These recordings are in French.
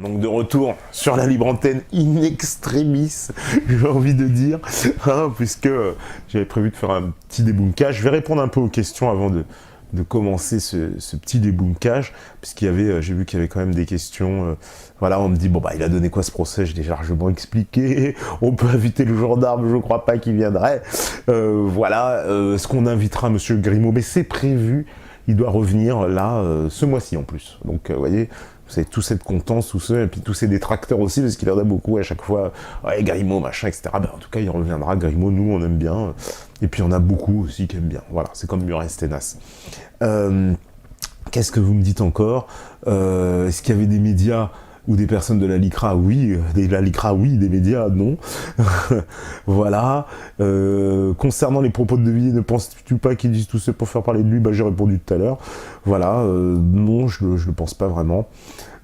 Donc de retour sur la libre antenne in extremis, j'ai envie de dire, hein, puisque j'avais prévu de faire un petit débunkage. Je vais répondre un peu aux questions avant de commencer ce petit débunkage, puisqu'il y avait, j'ai vu qu'il y avait quand même des questions. Voilà, on me dit, bon bah il a donné quoi ce procès, j'ai déjà largement expliqué, on peut inviter le gendarme, je crois pas qu'il viendrait. Voilà, est-ce qu'on invitera Monsieur Grimaud? Mais c'est prévu, il doit revenir là, ce mois-ci en plus. Donc vous voyez, vous savez, tous être contents, tous ceux, et puis tous ces détracteurs aussi, parce qu'il y en a beaucoup à chaque fois, ouais, Grimaud, machin, etc. Ben, en tout cas, il reviendra, Grimaud, nous, on aime bien, et puis il y en a beaucoup aussi qui aiment bien. Voilà, c'est comme Murray Sténas. Qu'est-ce que vous me dites encore? Est-ce qu'il y avait des médias ou des personnes de la LICRA? Oui. De la LICRA, oui. Des médias, non. Voilà. Concernant les propos de De Villiers, ne penses-tu pas qu'ils disent tout ça pour faire parler de lui? Bah, j'ai répondu tout à l'heure. Voilà. Non, je ne pense pas vraiment.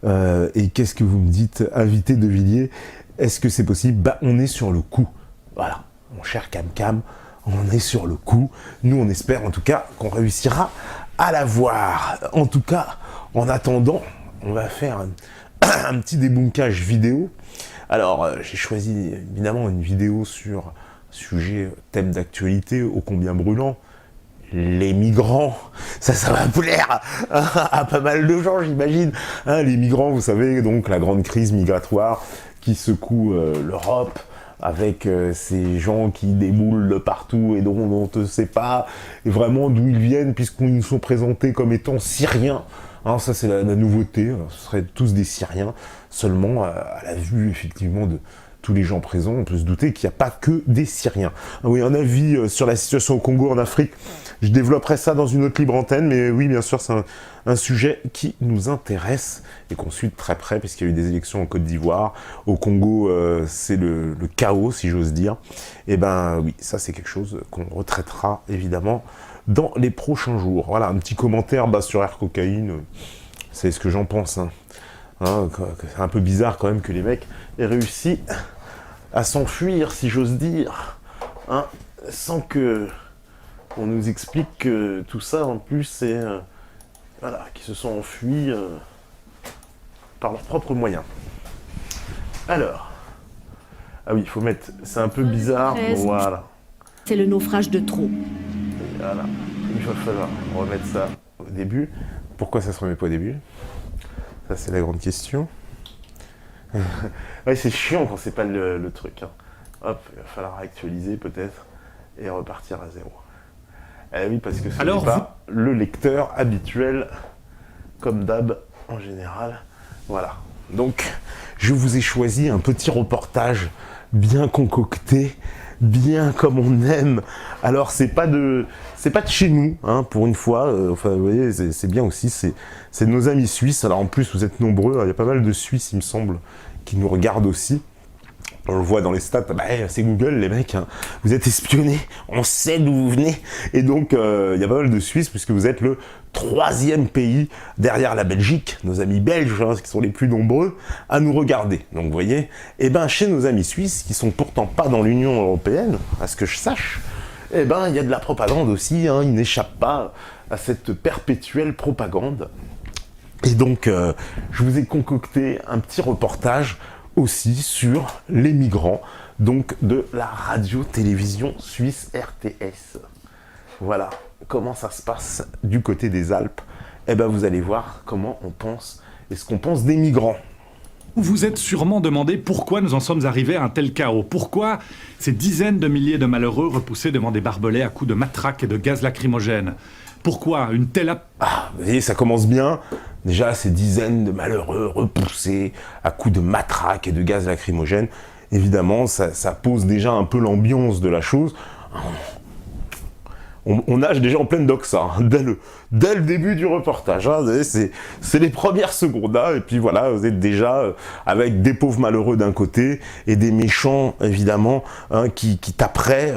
Et qu'est-ce que vous me dites? Inviter De Villiers, est-ce que c'est possible? Bah, on est sur le coup. Voilà. Mon cher Cam, on est sur le coup. Nous, on espère en tout cas qu'on réussira à la voir. En tout cas, en attendant, on va faire un petit débunkage vidéo. Alors, j'ai choisi évidemment une vidéo sur sujet, thème d'actualité ô combien brûlant. Les migrants, ça va plaire à pas mal de gens, j'imagine. Hein, les migrants, vous savez, donc la grande crise migratoire qui secoue l'Europe, avec ces gens qui déboulent de partout et dont on ne sait pas vraiment d'où ils viennent, puisqu'ils nous sont présentés comme étant Syriens. Hein, ça, c'est la nouveauté, ce seraient tous des Syriens. Seulement, à la vue, effectivement, de tous les gens présents, on peut se douter qu'il n'y a pas que des Syriens. Ah oui, un avis sur la situation au Congo, en Afrique, je développerai ça dans une autre libre antenne, mais oui, bien sûr, c'est un sujet qui nous intéresse et qu'on suit de très près, puisqu'il y a eu des élections en Côte d'Ivoire. Au Congo, c'est le chaos, si j'ose dire. Et ben oui, ça, c'est quelque chose qu'on retraitera, évidemment, dans les prochains jours. Voilà, un petit commentaire sur Air Cocaïne, c'est ce que j'en pense. C'est un peu bizarre quand même que les mecs aient réussi à s'enfuir, si j'ose dire, hein, sans que on nous explique que tout ça, en plus, c'est... voilà, qu'ils se sont enfuis par leurs propres moyens. Alors... Ah oui, il faut mettre... C'est un peu bizarre, voilà. C'est le naufrage de trop. Voilà, il va falloir remettre ça au début. Pourquoi ça se remet pas au début? Ça, c'est la grande question. Ouais, c'est chiant quand c'est pas le truc. Hein. Hop, il va falloir actualiser peut-être et repartir à zéro. Eh oui, parce que ce n'est pas le lecteur habituel, comme d'hab en général. Voilà. Donc, je vous ai choisi un petit reportage bien concocté, bien comme on aime. Alors, c'est pas de chez nous, hein, pour une fois. Enfin, vous voyez, c'est bien aussi. C'est de nos amis suisses. Alors, en plus, vous êtes nombreux. Il y a pas mal de Suisses, il me semble, qui nous regardent aussi. On le voit dans les stats, c'est Google, les mecs, hein. Vous êtes espionnés, on sait d'où vous venez. Et donc, il y a pas mal de Suisses, puisque vous êtes le 3e pays derrière la Belgique, nos amis belges, hein, qui sont les plus nombreux, à nous regarder. Donc, vous voyez, et ben chez nos amis suisses, qui sont pourtant pas dans l'Union européenne, à ce que je sache, et ben il y a de la propagande aussi, hein, ils n'échappent pas à cette perpétuelle propagande. Et donc, je vous ai concocté un petit reportage aussi sur les migrants, donc de la radio-télévision suisse RTS. Voilà, comment ça se passe du côté des Alpes. Eh ben vous allez voir comment on pense, et ce qu'on pense des migrants. Vous vous êtes sûrement demandé pourquoi nous en sommes arrivés à un tel chaos. Pourquoi ces dizaines de milliers de malheureux repoussés devant des barbelés à coups de matraque et de gaz lacrymogène. Pourquoi une telle... vous voyez, ça commence bien. Déjà, ces dizaines de malheureux repoussés à coups de matraque et de gaz lacrymogène, évidemment, ça pose déjà un peu l'ambiance de la chose. On nage déjà en pleine doxa, hein, dès le début du reportage. Hein, c'est les premières secondes. Hein, et puis voilà, vous êtes déjà avec des pauvres malheureux d'un côté et des méchants, évidemment, hein, qui taperaient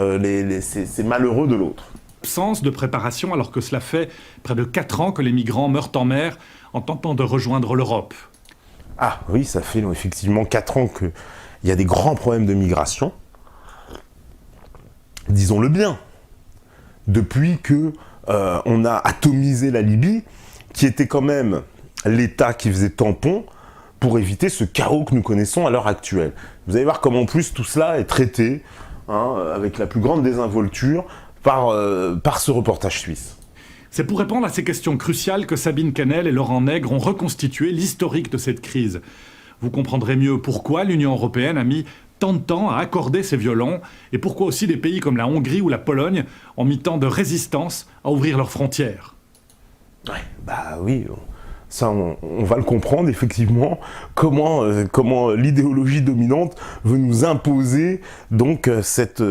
ces malheureux de l'autre. Absence de préparation alors que cela fait près de 4 ans que les migrants meurent en mer en tentant de rejoindre l'Europe. Ah oui, ça fait effectivement 4 ans qu'il y a des grands problèmes de migration. Disons-le bien. Depuis que on a atomisé la Libye, qui était quand même l'État qui faisait tampon pour éviter ce chaos que nous connaissons à l'heure actuelle. Vous allez voir comment en plus tout cela est traité, avec la plus grande désinvolture, par ce reportage suisse. C'est pour répondre à ces questions cruciales que Sabine Quesnel et Laurent Nègre ont reconstitué l'historique de cette crise. Vous comprendrez mieux pourquoi l'Union européenne a mis tant de temps à accorder ces violons et pourquoi aussi des pays comme la Hongrie ou la Pologne ont mis tant de résistance à ouvrir leurs frontières. Ouais, bah oui, ça on va le comprendre effectivement, comment l'idéologie dominante veut nous imposer donc cette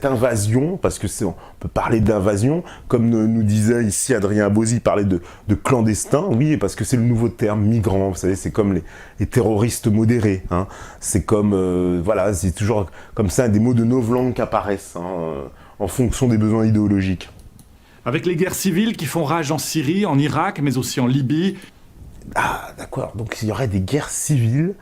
invasion, parce que on peut parler d'invasion, comme nous disait ici Adrien Bauzy, parler de clandestin, oui, parce que c'est le nouveau terme migrant, vous savez, c'est comme les terroristes modérés, c'est comme, voilà, c'est toujours comme ça des mots de novlangue qui apparaissent, en fonction des besoins idéologiques. Avec les guerres civiles qui font rage en Syrie, en Irak, mais aussi en Libye. Ah, d'accord. Donc il y aurait des guerres civiles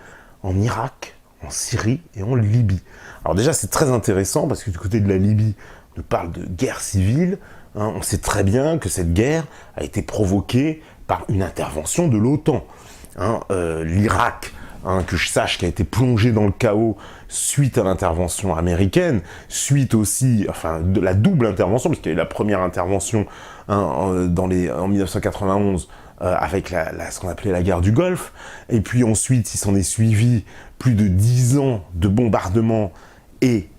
en Irak, en Syrie et en Libye. Alors déjà, c'est très intéressant parce que du côté de la Libye, on nous parle de guerre civile. On sait très bien que cette guerre a été provoquée par une intervention de l'OTAN. L'Irak, que je sache, qui a été plongé dans le chaos suite à l'intervention américaine, suite aussi, enfin, de la double intervention, parce qu'il y a eu la première intervention en 1991 avec ce qu'on appelait la guerre du Golfe, et puis ensuite, il s'en est suivi plus de 10 ans de bombardements et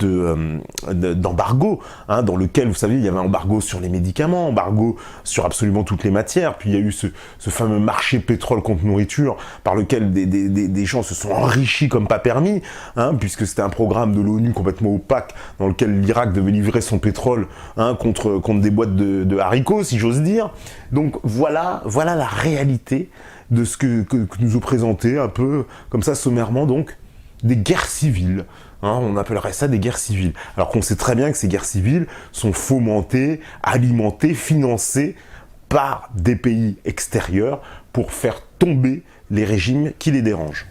d'embargo, dans lequel, vous savez, il y avait un embargo sur les médicaments, embargo sur absolument toutes les matières, puis il y a eu ce fameux marché pétrole contre nourriture, par lequel des gens se sont enrichis comme pas permis, puisque c'était un programme de l'ONU complètement opaque, dans lequel l'Irak devait livrer son pétrole contre des boîtes de haricots, si j'ose dire. Donc voilà la réalité de ce que nous ont présenté, un peu comme ça sommairement, donc, des guerres civiles. On appellerait ça des guerres civiles. Alors qu'on sait très bien que ces guerres civiles sont fomentées, alimentées, financées par des pays extérieurs pour faire tomber les régimes qui les dérangent.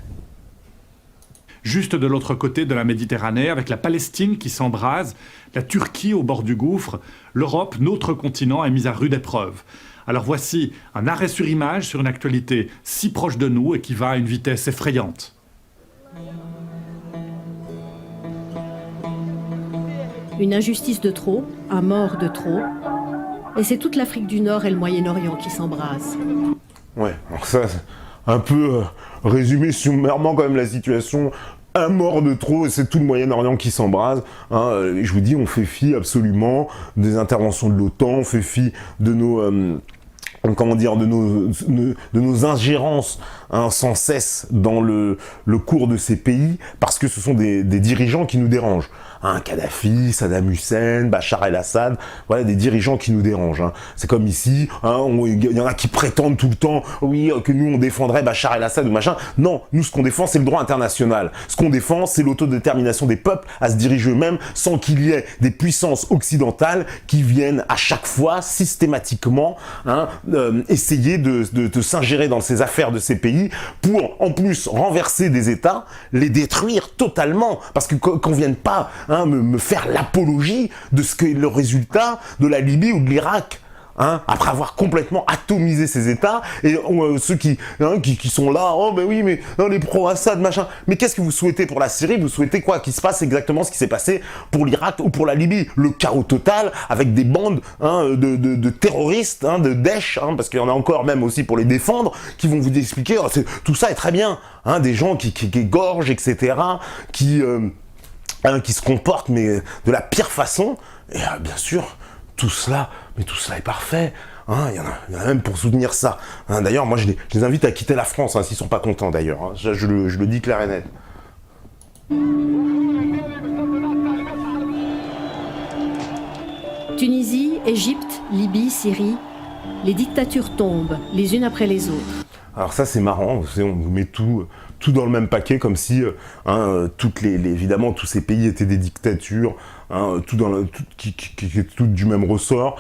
Juste de l'autre côté de la Méditerranée, avec la Palestine qui s'embrase, la Turquie au bord du gouffre, l'Europe, notre continent, est mise à rude épreuve. Alors voici un arrêt sur image sur une actualité si proche de nous et qui va à une vitesse effrayante. Une injustice de trop, un mort de trop, et c'est toute l'Afrique du Nord et le Moyen-Orient qui s'embrasent. Ouais, alors ça, un peu résumé sommairement quand même la situation, un mort de trop et c'est tout le Moyen-Orient qui s'embrase. Je vous dis, on fait fi absolument des interventions de l'OTAN, on fait fi de nos ingérences sans cesse dans le cours de ces pays, parce que ce sont des dirigeants qui nous dérangent. Kadhafi, Saddam Hussein, Bachar el-Assad, voilà des dirigeants qui nous dérangent. C'est comme ici, il y en a qui prétendent tout le temps, oui, que nous on défendrait Bachar el-Assad ou machin. Non, nous ce qu'on défend c'est le droit international. Ce qu'on défend c'est l'autodétermination des peuples à se diriger eux-mêmes sans qu'il y ait des puissances occidentales qui viennent à chaque fois systématiquement essayer de s'ingérer dans ces affaires de ces pays pour en plus renverser des États, les détruire totalement, parce que qu'on vienne pas me faire l'apologie de ce qu'est le résultat de la Libye ou de l'Irak. Après avoir complètement atomisé ces États, et ceux qui sont là, oh ben oui, mais les pro-Assad, machin. Mais qu'est-ce que vous souhaitez pour la Syrie? Vous souhaitez quoi? Qu'il se passe exactement ce qui s'est passé pour l'Irak ou pour la Libye? Le chaos total, avec des bandes de terroristes, de Daesh, parce qu'il y en a encore même aussi pour les défendre, qui vont vous expliquer, tout ça est très bien. Des gens qui égorgent, etc., qui se comportent, mais de la pire façon. Et bien sûr, tout cela est parfait. Il y en a même pour soutenir ça. D'ailleurs, moi, je les invite à quitter la France, s'ils sont pas contents, d'ailleurs. Je le dis clair et net. Tunisie, Égypte, Libye, Syrie, les dictatures tombent, les unes après les autres. Alors ça, c'est marrant, vous savez, on vous met tout dans le même paquet, comme si évidemment tous ces pays étaient des dictatures, qui est tout du même ressort,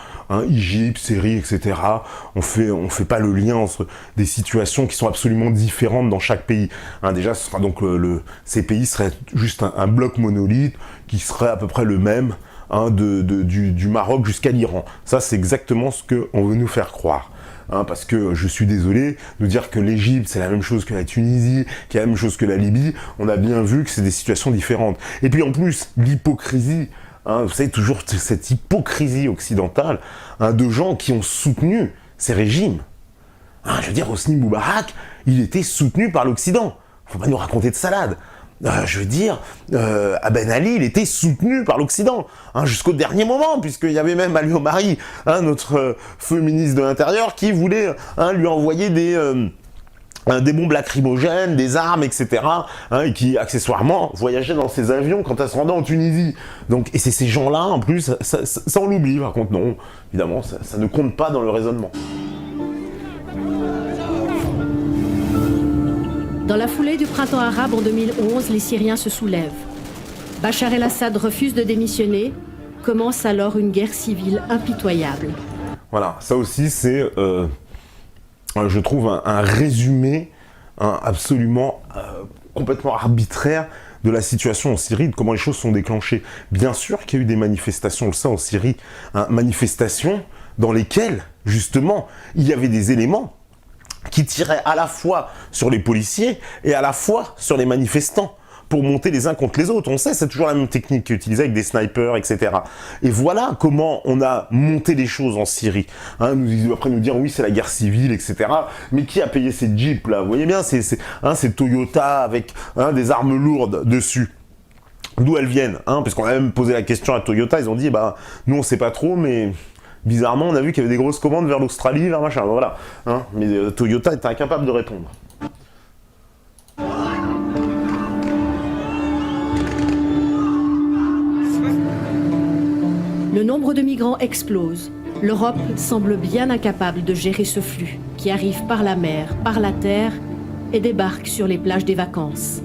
Égypte, Syrie, etc. On fait pas le lien entre des situations qui sont absolument différentes dans chaque pays. Déjà, ce sera donc ces pays seraient juste un bloc monolithe qui serait à peu près le même du Maroc jusqu'à l'Iran. Ça, c'est exactement ce qu'on veut nous faire croire. hein, parce que je suis désolé de dire que l'Égypte c'est la même chose que la Tunisie, qui est la même chose que la Libye, on a bien vu que c'est des situations différentes. Et puis en plus, l'hypocrisie, hein, vous savez, toujours cette hypocrisie occidentale, hein, de gens qui ont soutenu ces régimes. Hein, je veux dire, Hosni Moubarak, il était soutenu par l'Occident. Faut pas nous raconter de salade. Je veux dire, Ben Ali, il était soutenu par l'Occident, hein, jusqu'au dernier moment, puisqu'il y avait même Ali Omari, hein, notre feu ministre de l'Intérieur, qui voulait lui envoyer des bombes lacrymogènes, des armes, etc., hein, et qui, accessoirement, voyageait dans ses avions quand elle se rendait en Tunisie. Donc, et c'est ces gens-là, en plus, ça on l'oublie, par contre, non, évidemment, ça ne compte pas dans le raisonnement. Dans la foulée du printemps arabe en 2011, les Syriens se soulèvent. Bachar el-Assad refuse de démissionner. Commence alors une guerre civile impitoyable. Voilà, ça aussi c'est, je trouve, un résumé absolument complètement arbitraire de la situation en Syrie, de comment les choses sont déclenchées. Bien sûr qu'il y a eu des manifestations, on le sait, en Syrie, hein, manifestations dans lesquelles, justement, il y avait des éléments qui tiraient à la fois sur les policiers et à la fois sur les manifestants pour monter les uns contre les autres. On sait, c'est toujours la même technique qui est utilisée avec des snipers, etc. Et voilà comment on a monté les choses en Syrie. Hein, après nous dire, oui, c'est la guerre civile, etc. Mais qui a payé ces jeeps là? Vous voyez bien, c'est Toyota avec des armes lourdes dessus. D'où elles viennent, hein, parce qu'on a même posé la question à Toyota, ils ont dit, bah, nous on sait pas trop, mais bizarrement, on a vu qu'il y avait des grosses commandes vers l'Australie, vers machin, voilà. Hein, mais Toyota était incapable de répondre. Le nombre de migrants explose. L'Europe semble bien incapable de gérer ce flux qui arrive par la mer, par la terre et débarque sur les plages des vacances.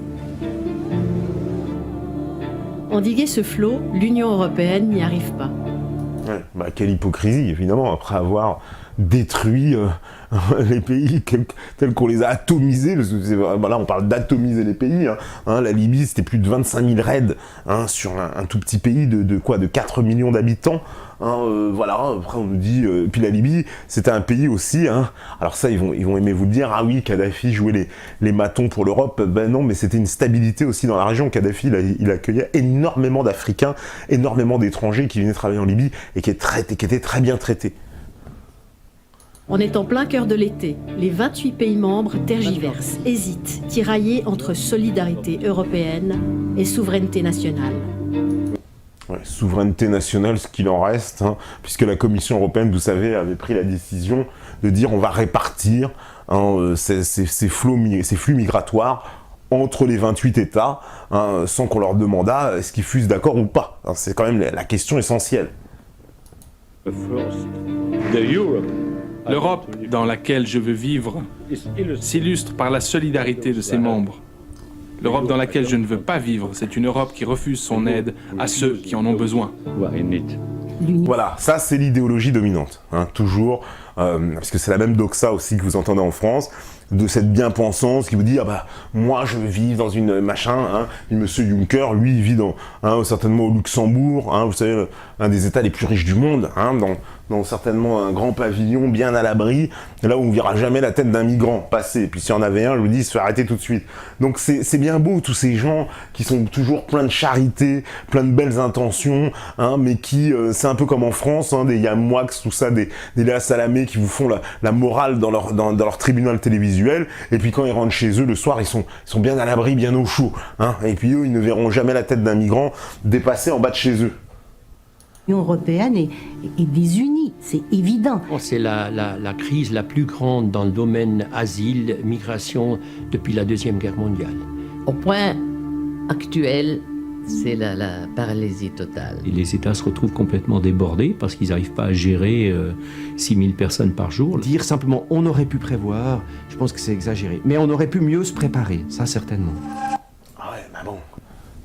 Endiguer ce flot, l'Union européenne n'y arrive pas. Ouais, bah, quelle hypocrisie, évidemment, après avoir détruit les pays tels qu'on les a atomisés, parce que là on parle d'atomiser les pays, hein, la Libye c'était plus de 25 000 raids, hein, sur un tout petit pays de 4 millions d'habitants, hein, voilà, après on nous dit, puis la Libye c'était un pays aussi, hein, alors ça ils vont aimer vous le dire, ah oui, Kadhafi jouait les matons pour l'Europe, ben non, mais c'était une stabilité aussi dans la région. Kadhafi il accueillait énormément d'Africains, énormément d'étrangers qui venaient travailler en Libye et qui étaient très bien traités. On est en plein cœur de l'été. Les 28 pays membres tergiversent, hésitent, tiraillés entre solidarité européenne et souveraineté nationale. Ouais, souveraineté nationale, ce qu'il en reste, hein, puisque la Commission européenne, vous savez, avait pris la décision de dire on va répartir ces flux migratoires entre les 28 États, hein, sans qu'on leur demandât est-ce qu'ils fusent d'accord ou pas. Hein, c'est quand même la question essentielle. L'Europe dans laquelle je veux vivre s'illustre par la solidarité de ses membres. L'Europe dans laquelle je ne veux pas vivre, c'est une Europe qui refuse son aide à ceux qui en ont besoin. Voilà, ça c'est l'idéologie dominante, hein, toujours, parce que c'est la même doxa aussi que vous entendez en France, de cette bien-pensance qui vous dit, ah bah, moi je veux vivre dans une machin, hein, et monsieur Juncker, lui, il vit certainement au Luxembourg, hein, vous savez, un des États les plus riches du monde, hein, dans certainement un grand pavillon bien à l'abri, là où on ne verra jamais la tête d'un migrant passer. Et puis s'il y en avait un, je vous dis, il se fait arrêter tout de suite. Donc c'est bien beau, tous ces gens qui sont toujours pleins de charité, pleins de belles intentions, hein, mais qui, c'est un peu comme en France, hein, des Yann Moix, tout ça, des Léa Salamé qui vous font la morale dans leur tribunal télévisuel, et puis quand ils rentrent chez eux, le soir, ils sont bien à l'abri, bien au chaud, hein, et puis eux, ils ne verront jamais la tête d'un migrant dépasser en bas de chez eux. L'Union européenne est désunie, c'est évident. C'est la crise la plus grande dans le domaine asile, migration depuis la Deuxième Guerre mondiale. Au point actuel, c'est la paralysie totale. Et les États se retrouvent complètement débordés parce qu'ils n'arrivent pas à gérer 6000 personnes par jour. Dire simplement on aurait pu prévoir, je pense que c'est exagéré. Mais on aurait pu mieux se préparer, ça certainement. Ah ouais, bah bon.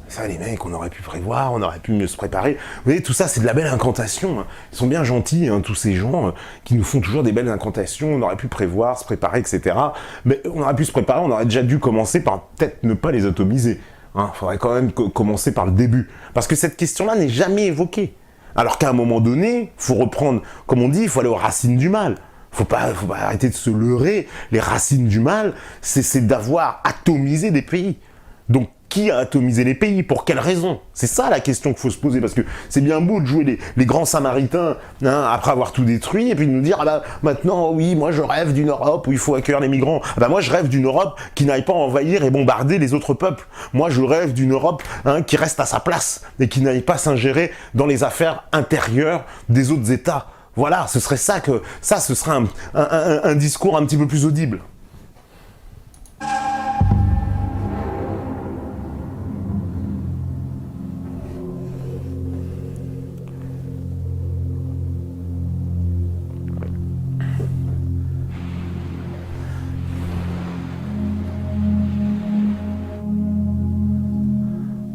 Ça, les mecs, on aurait pu prévoir, on aurait pu mieux se préparer. Vous voyez, tout ça, c'est de la belle incantation. Hein. Ils sont bien gentils, hein, tous ces gens qui nous font toujours des belles incantations. On aurait pu prévoir, se préparer, etc. Mais on aurait pu se préparer, on aurait déjà dû commencer par peut-être ne pas les atomiser. Hein. Faudrait quand même commencer par le début. Parce que cette question-là n'est jamais évoquée. Alors qu'à un moment donné, faut reprendre, comme on dit, il faut aller aux racines du mal. Faut pas arrêter de se leurrer. Les racines du mal, c'est d'avoir atomisé des pays. Donc, qui a atomisé les pays? Pour quelle raison? C'est ça la question qu'il faut se poser, parce que c'est bien beau de jouer les grands samaritains après avoir tout détruit, et puis de nous dire, ah bah, maintenant, oui, moi je rêve d'une Europe où il faut accueillir les migrants. Ah bah, moi je rêve d'une Europe qui n'aille pas envahir et bombarder les autres peuples. Moi je rêve d'une Europe qui reste à sa place, et qui n'aille pas s'ingérer dans les affaires intérieures des autres États. Voilà, ce serait ça ce serait un discours un petit peu plus audible.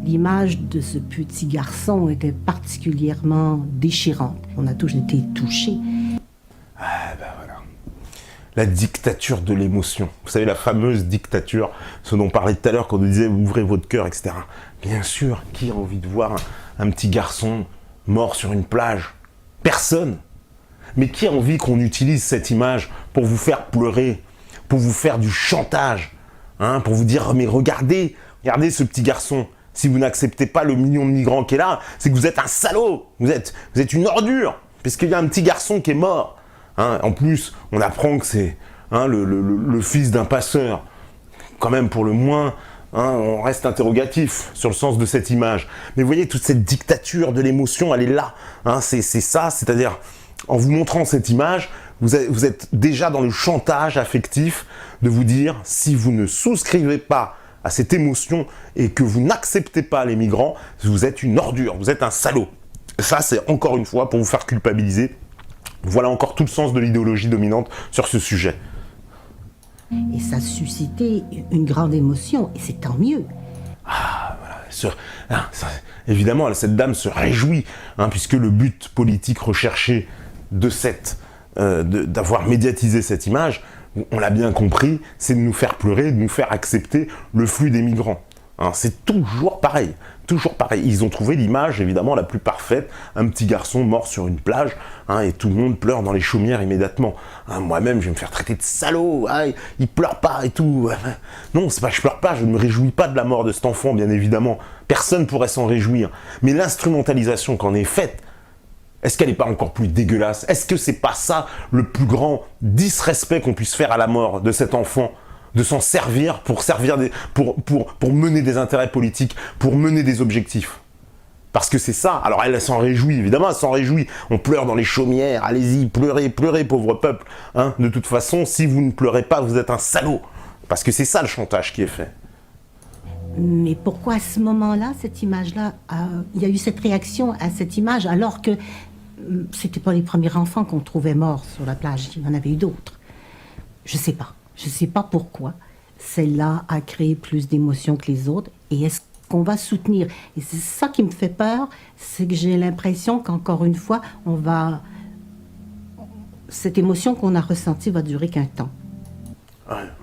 L'image de ce petit garçon était particulièrement déchirante. On a tous été touchés. Ah ben voilà. La dictature de l'émotion. Vous savez, la fameuse dictature, ce dont on parlait tout à l'heure quand on disait ouvrez votre cœur, etc. Bien sûr, qui a envie de voir un petit garçon mort sur une plage? Personne. Mais qui a envie qu'on utilise cette image pour vous faire pleurer, pour vous faire du chantage, pour vous dire mais regardez ce petit garçon. Si vous n'acceptez pas le million de migrants qui est là, c'est que vous êtes un salaud, vous êtes une ordure, parce qu'il y a un petit garçon qui est mort. En plus, on apprend que c'est le fils d'un passeur. Quand même, pour le moins, on reste interrogatif sur le sens de cette image. Mais vous voyez, toute cette dictature de l'émotion, elle est là. C'est ça, c'est-à-dire, en vous montrant cette image, vous êtes déjà dans le chantage affectif de vous dire, si vous ne souscrivez pas à cette émotion et que vous n'acceptez pas les migrants, vous êtes une ordure, vous êtes un salaud. Ça, c'est encore une fois pour vous faire culpabiliser. Voilà encore tout le sens de l'idéologie dominante sur ce sujet. Et ça suscitait une grande émotion, et c'est tant mieux. Ah, voilà. Évidemment, cette dame se réjouit, puisque le but politique recherché d'avoir médiatisé cette image, on l'a bien compris, c'est de nous faire pleurer, de nous faire accepter le flux des migrants. C'est toujours pareil, toujours pareil. Ils ont trouvé l'image, évidemment, la plus parfaite, un petit garçon mort sur une plage, et tout le monde pleure dans les chaumières immédiatement. Moi-même, je vais me faire traiter de salaud, il pleure pas et tout. Non, c'est pas que je pleure pas, je ne me réjouis pas de la mort de cet enfant, bien évidemment. Personne pourrait s'en réjouir. Mais l'instrumentalisation qu'en est faite, est-ce qu'elle n'est pas encore plus dégueulasse? Est-ce que c'est pas ça le plus grand disrespect qu'on puisse faire à la mort de cet enfant? De s'en servir pour mener des intérêts politiques, pour mener des objectifs. Parce que c'est ça. Alors elle s'en réjouit, évidemment, elle s'en réjouit. On pleure dans les chaumières, allez-y, pleurez, pleurez, pauvre peuple. De toute façon, si vous ne pleurez pas, vous êtes un salaud. Parce que c'est ça le chantage qui est fait. Mais pourquoi à ce moment-là, cette image-là, il y a eu cette réaction à cette image, alors que c'était pas les premiers enfants qu'on trouvait morts sur la plage, il y en avait eu d'autres. Je sais pas. Je sais pas pourquoi celle-là a créé plus d'émotions que les autres, et est-ce qu'on va soutenir? Et c'est ça qui me fait peur, c'est que j'ai l'impression qu'encore une fois, cette émotion qu'on a ressentie va durer qu'un temps.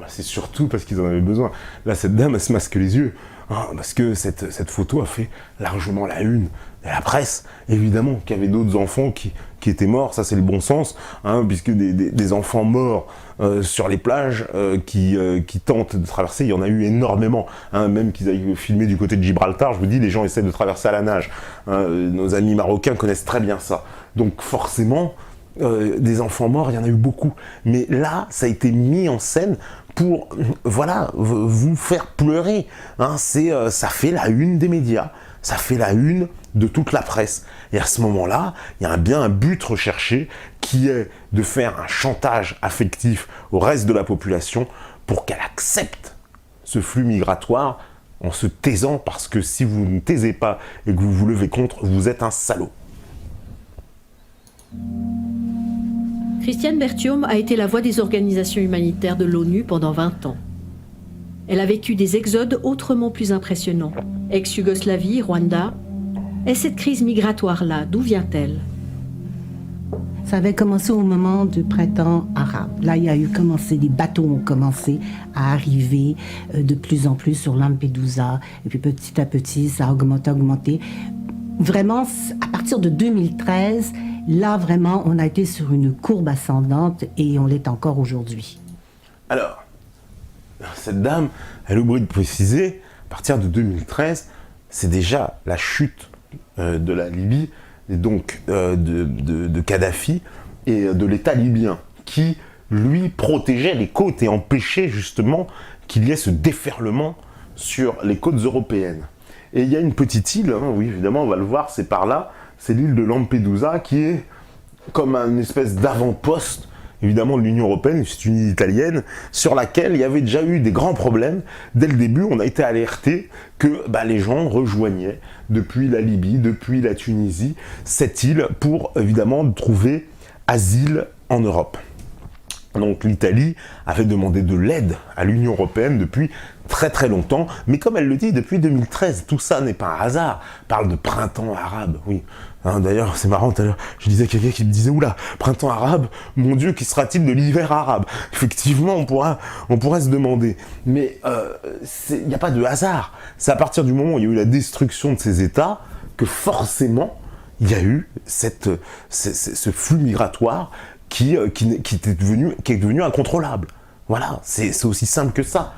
C'est surtout parce qu'ils en avaient besoin. Là, cette dame, elle se masque les yeux. Parce que cette photo a fait largement la une de la presse. Évidemment qu'il y avait d'autres enfants qui étaient morts, ça c'est le bon sens, puisque des enfants morts sur les plages qui tentent de traverser, il y en a eu énormément. Même qu'ils aillent filmer du côté de Gibraltar, je vous dis, les gens essaient de traverser à la nage. Nos amis marocains connaissent très bien ça. Donc forcément, des enfants morts, il y en a eu beaucoup. Mais là, ça a été mis en scène pour, vous faire pleurer. Ça fait la une des médias, ça fait la une de toute la presse. Et à ce moment-là, il y a bien un but recherché qui est de faire un chantage affectif au reste de la population pour qu'elle accepte ce flux migratoire en se taisant, parce que si vous ne taisez pas et que vous vous levez contre, vous êtes un salaud. Christiane Berthiaume a été la voix des organisations humanitaires de l'ONU pendant 20 ans. Elle a vécu des exodes autrement plus impressionnants. Ex-Yougoslavie, Rwanda. Et cette crise migratoire-là, d'où vient-elle? Ça avait commencé au moment du printemps arabe. Là, des bateaux ont commencé à arriver de plus en plus sur Lampedusa. Et puis petit à petit, ça a augmenté. Vraiment, à partir de 2013, Là, vraiment, on a été sur une courbe ascendante et on l'est encore aujourd'hui. Alors, cette dame, elle oublie de préciser, à partir de 2013, c'est déjà la chute de la Libye, et donc de Kadhafi et de l'État libyen, qui, lui, protégeait les côtes et empêchait justement qu'il y ait ce déferlement sur les côtes européennes. Et il y a une petite île, hein, oui, évidemment, on va le voir, c'est par là, c'est l'île de Lampedusa, qui est comme une espèce d'avant-poste, évidemment, de l'Union européenne, c'est une île italienne, sur laquelle il y avait déjà eu des grands problèmes. Dès le début, on a été alerté que les gens rejoignaient, depuis la Libye, depuis la Tunisie, cette île pour, évidemment, trouver asile en Europe. Donc l'Italie avait demandé de l'aide à l'Union européenne depuis très très longtemps, mais comme elle le dit, depuis 2013, tout ça n'est pas un hasard. On parle de printemps arabe, oui. Hein, d'ailleurs, c'est marrant, tout à l'heure, je disais quelqu'un qui me disait « Oula, printemps arabe, mon Dieu, qu'y sera-t-il de l'hiver arabe ?» Effectivement, on pourrait se demander. Mais il n'y a pas de hasard. C'est à partir du moment où il y a eu la destruction de ces États que forcément, il y a eu ce flux migratoire qui est devenu incontrôlable. Voilà, c'est aussi simple que ça.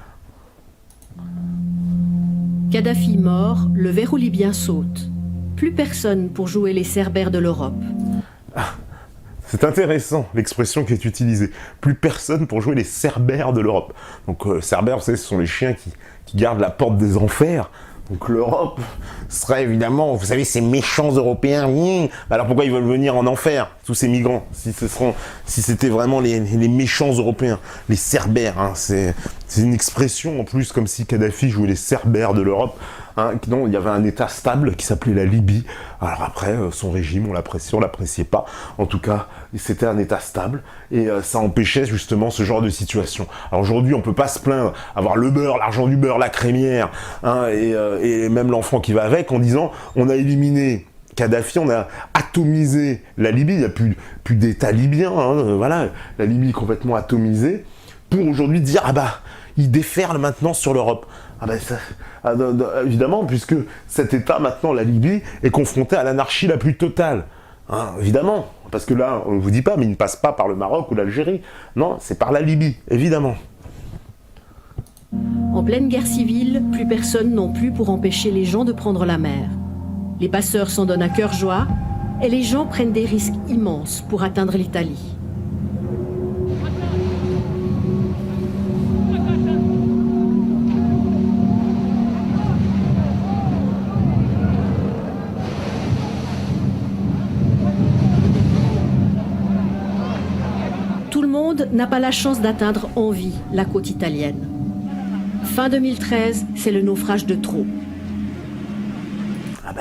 Kadhafi mort, le verrou libyen saute. Plus personne pour jouer les cerbères de l'Europe. C'est intéressant, l'expression qui est utilisée. Plus personne pour jouer les cerbères de l'Europe. Donc, cerbères, vous savez, ce sont les chiens qui gardent la porte des enfers. Donc l'Europe serait évidemment, vous savez, ces méchants Européens. Alors pourquoi ils veulent venir en enfer, tous ces migrants, si c'était vraiment les méchants Européens, les cerbères, hein, c'est une expression en plus, comme si Kadhafi jouait les cerbères de l'Europe. Hein, non, il y avait un État stable qui s'appelait la Libye. Alors après, son régime, on l'appréciait pas. En tout cas, c'était un État stable et ça empêchait justement ce genre de situation. Alors aujourd'hui, on peut pas se plaindre, avoir le beurre, l'argent du beurre, la crémière, hein, et même l'enfant qui va avec, en disant on a éliminé Kadhafi, on a atomisé la Libye, il n'y a plus d'État libyen, hein, voilà, la Libye complètement atomisée, pour aujourd'hui dire il déferle maintenant sur l'Europe. Évidemment, puisque cet État, maintenant, la Libye, est confronté à l'anarchie la plus totale. Hein, évidemment, parce que là, on ne vous dit pas, mais il ne passe pas par le Maroc ou l'Algérie. Non, c'est par la Libye, évidemment. En pleine guerre civile, plus personne non plus pour empêcher les gens de prendre la mer. Les passeurs s'en donnent à cœur joie, et les gens prennent des risques immenses pour atteindre l'Italie. Tout le monde n'a pas la chance d'atteindre en vie la côte italienne. Fin 2013, c'est le naufrage de trop.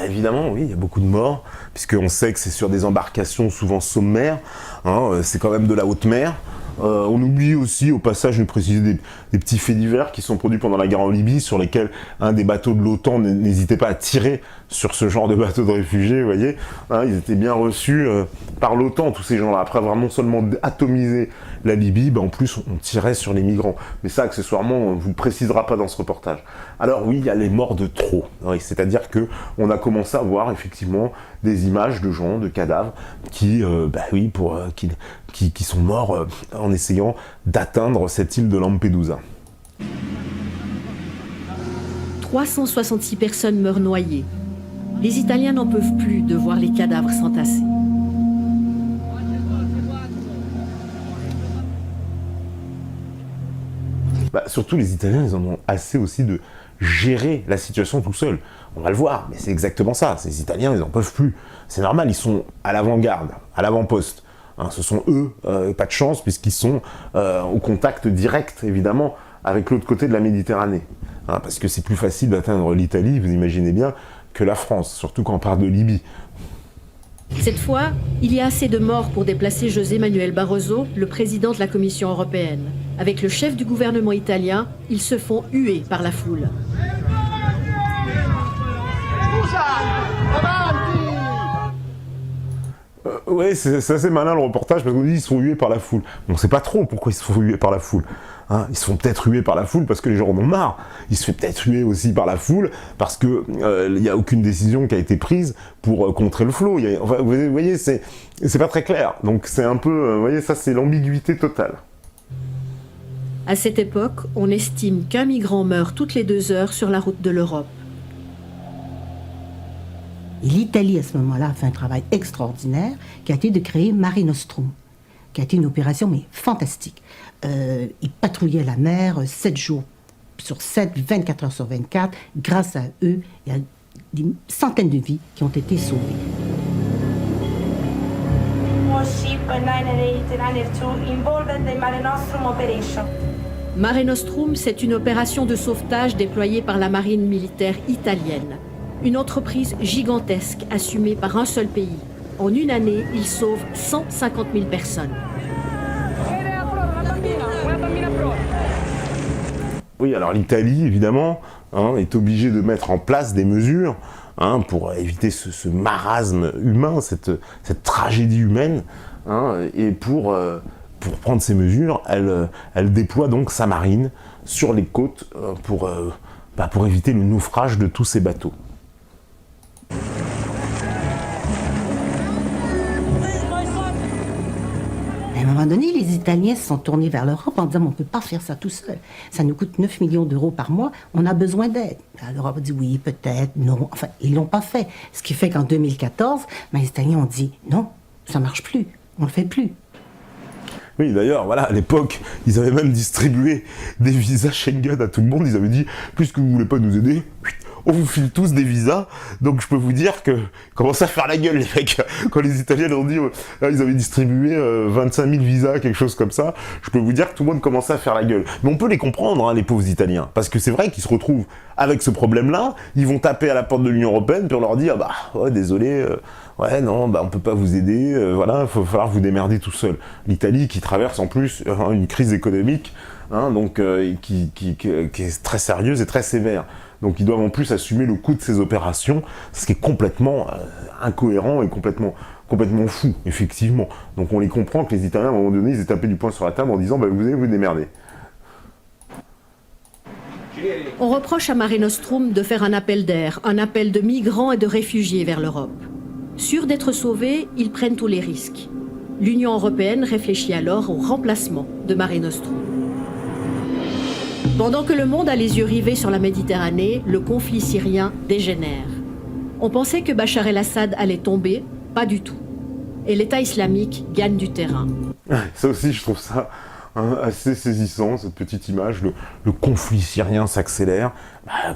Évidemment, oui, il y a beaucoup de morts, puisqu'on sait que c'est sur des embarcations souvent sommaires, hein, c'est quand même de la haute mer. On oublie aussi, au passage, de préciser des petits faits divers qui sont produits pendant la guerre en Libye, sur lesquels des bateaux de l'OTAN n'hésitaient pas à tirer sur ce genre de bateaux de réfugiés, vous voyez. Hein, ils étaient bien reçus par l'OTAN, tous ces gens-là. Après avoir non seulement atomisé la Libye, en plus on tirait sur les migrants. Mais ça, accessoirement, on ne vous le précisera pas dans ce reportage. Alors oui, il y a les morts de trop. Oui, c'est-à-dire qu'on a commencé à voir effectivement des images de gens, de cadavres, qui sont morts en essayant d'atteindre cette île de Lampedusa. 366 personnes meurent noyées. Les Italiens n'en peuvent plus de voir les cadavres s'entasser. Surtout les Italiens, ils en ont assez aussi de gérer la situation tout seuls. On va le voir, mais c'est exactement ça. Ces Italiens, ils n'en peuvent plus. C'est normal, ils sont à l'avant-garde, à l'avant-poste. Hein, ce sont eux, pas de chance, puisqu'ils sont au contact direct, évidemment, avec l'autre côté de la Méditerranée. Hein, parce que c'est plus facile d'atteindre l'Italie, vous imaginez bien, que la France, surtout quand on parle de Libye. Cette fois, il y a assez de morts pour déplacer José Manuel Barroso, le président de la Commission européenne. Avec le chef du gouvernement italien, ils se font huer par la foule. Ouais, c'est assez malin le reportage, parce qu'on dit qu'ils se font huer par la foule. On sait pas trop pourquoi ils se font huer par la foule. Hein, ils se font peut-être huer par la foule parce que les gens en ont marre. Ils se font peut-être huer aussi par la foule parce que il n'y a aucune décision qui a été prise pour contrer le flot. Enfin, vous voyez, c'est pas très clair. Donc c'est un peu, vous voyez, ça c'est l'ambiguïté totale. À cette époque, on estime qu'un migrant meurt toutes les 2 heures sur la route de l'Europe. Et l'Italie, à ce moment-là, a fait un travail extraordinaire qui a été de créer Mare Nostrum, qui a été une opération mais fantastique. Ils patrouillaient la mer 7 jours sur 7, 24 heures sur 24. Grâce à eux, il y a des centaines de vies qui ont été sauvées. Mare Nostrum, c'est une opération de sauvetage déployée par la marine militaire italienne. Une entreprise gigantesque assumée par un seul pays. En une année, il sauve 150 000 personnes. Oui, alors l'Italie, évidemment, hein, est obligée de mettre en place des mesures hein, pour éviter ce marasme humain, cette tragédie humaine. Hein, et pour prendre ces mesures, elle déploie donc sa marine sur les côtes pour éviter le naufrage de tous ces bateaux. À un moment donné, les Italiens se sont tournés vers l'Europe en disant « on ne peut pas faire ça tout seul. Ça nous coûte 9 millions d'euros par mois, on a besoin d'aide. » L'Europe a dit « oui, peut-être, non ». Enfin, ils ne l'ont pas fait. Ce qui fait qu'en 2014, les Italiens ont dit « non, ça ne marche plus, on ne le fait plus ». Oui, d'ailleurs, voilà, à l'époque, ils avaient même distribué des visas Schengen à tout le monde. Ils avaient dit « puisque vous ne voulez pas nous aider, on vous file tous des visas ». Donc je peux vous dire que commencent à faire la gueule, les mecs. Quand les Italiens ont dit ils avaient distribué 25 000 visas, quelque chose comme ça, je peux vous dire que tout le monde commençait à faire la gueule. Mais on peut les comprendre, hein, les pauvres Italiens. Parce que c'est vrai qu'ils se retrouvent avec ce problème-là. Ils vont taper à la porte de l'Union Européenne, puis on leur dit « ah bah, ouais, désolé, ouais, non, bah, on peut pas vous aider, voilà, il va falloir vous démerder tout seul ». L'Italie qui traverse en plus une crise économique, hein, donc, qui est très sérieuse et très sévère. Donc ils doivent en plus assumer le coût de ces opérations, ce qui est complètement incohérent et complètement fou, effectivement. Donc on les comprend que les Italiens, à un moment donné, ils aient tapé du poing sur la table en disant bah, « vous allez vous démerder ». On reproche à Mare Nostrum de faire un appel d'air, un appel de migrants et de réfugiés vers l'Europe. Sûrs d'être sauvés, ils prennent tous les risques. L'Union européenne réfléchit alors au remplacement de Mare Nostrum. Pendant que le monde a les yeux rivés sur la Méditerranée, le conflit syrien dégénère. On pensait que Bachar el-Assad allait tomber, pas du tout. Et l'État islamique gagne du terrain. Ça aussi, je trouve ça assez saisissant, cette petite image. Le conflit syrien s'accélère,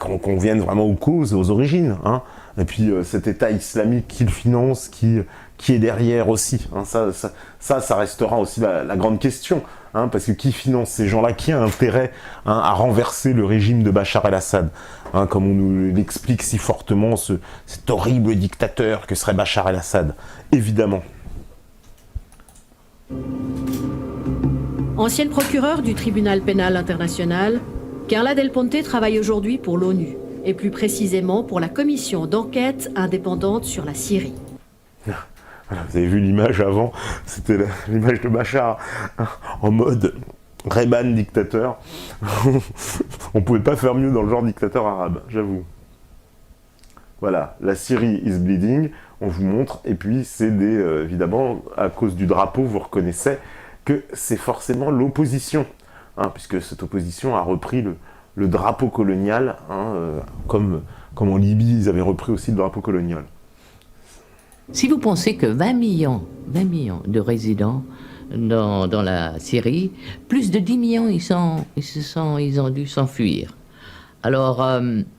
qu'on vienne vraiment aux causes, aux origines. Hein. Et puis cet État islamique qui le finance, qui est derrière aussi. Hein. Ça restera aussi la grande question. Hein, parce que qui finance ces gens-là? Qui a intérêt à renverser le régime de Bachar el-Assad, hein, comme on nous l'explique si fortement, cet horrible dictateur que serait Bachar el-Assad? Évidemment. Ancienne procureure du tribunal pénal international, Carla Del Ponte travaille aujourd'hui pour l'ONU, et plus précisément pour la commission d'enquête indépendante sur la Syrie. Voilà, vous avez vu l'image avant, c'était l'image de Bachar en mode Reban dictateur. On pouvait pas faire mieux dans le genre dictateur arabe, j'avoue. Voilà, la Syrie is bleeding, on vous montre, et puis c'est évidemment, à cause du drapeau, vous reconnaissez que c'est forcément l'opposition, hein, puisque cette opposition a repris le drapeau colonial, hein, comme en Libye, ils avaient repris aussi le drapeau colonial. Si vous pensez que 20 millions de résidents dans la Syrie, plus de 10 millions, ils ont dû s'enfuir. Alors,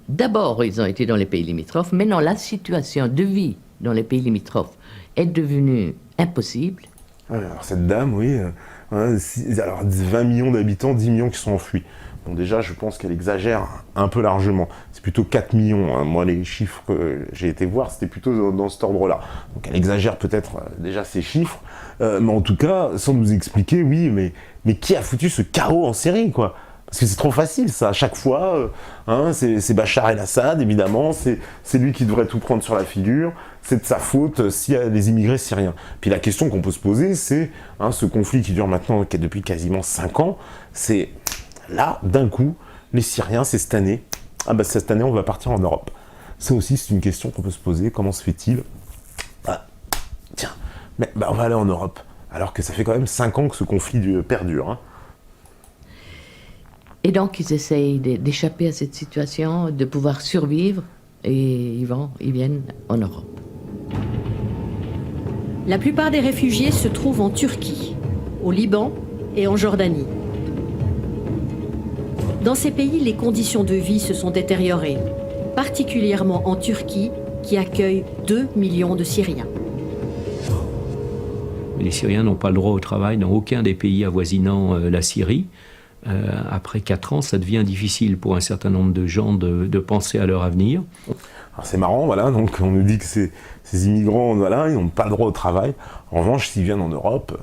d'abord, ils ont été dans les pays limitrophes. Maintenant, la situation de vie dans les pays limitrophes est devenue impossible. Alors, cette dame, oui, alors 20 millions d'habitants, 10 millions qui sont enfuis. Bon, déjà, je pense qu'elle exagère un peu largement. C'est plutôt 4 millions. Hein. Moi, les chiffres que j'ai été voir, c'était plutôt dans cet ordre-là. Donc, elle exagère peut-être déjà ces chiffres. Mais en tout cas, sans nous expliquer, oui, mais qui a foutu ce chaos en Syrie, quoi? Parce que c'est trop facile, ça. À chaque fois, hein, c'est Bachar el-Assad, évidemment. C'est lui qui devrait tout prendre sur la figure. c'est de sa faute si les immigrés syriens. Puis la question qu'on peut se poser, c'est ce conflit qui dure maintenant depuis quasiment 5 ans, c'est là, d'un coup, les Syriens, c'est cette année, cette année on va partir en Europe. Ça aussi, c'est une question qu'on peut se poser, comment se fait-il on va aller en Europe, alors que ça fait quand même 5 ans que ce conflit perdure. Et donc, ils essayent d'échapper à cette situation, de pouvoir survivre, et ils viennent en Europe. La plupart des réfugiés se trouvent en Turquie, au Liban et en Jordanie. Dans ces pays, les conditions de vie se sont détériorées, particulièrement en Turquie, qui accueille 2 millions de Syriens. Les Syriens n'ont pas le droit au travail dans aucun des pays avoisinant la Syrie. Après 4 ans, ça devient difficile pour un certain nombre de gens de penser à leur avenir. Alors c'est marrant, voilà, donc on nous dit que ces immigrants, voilà, ils n'ont pas le droit au travail. En revanche, s'ils viennent en Europe,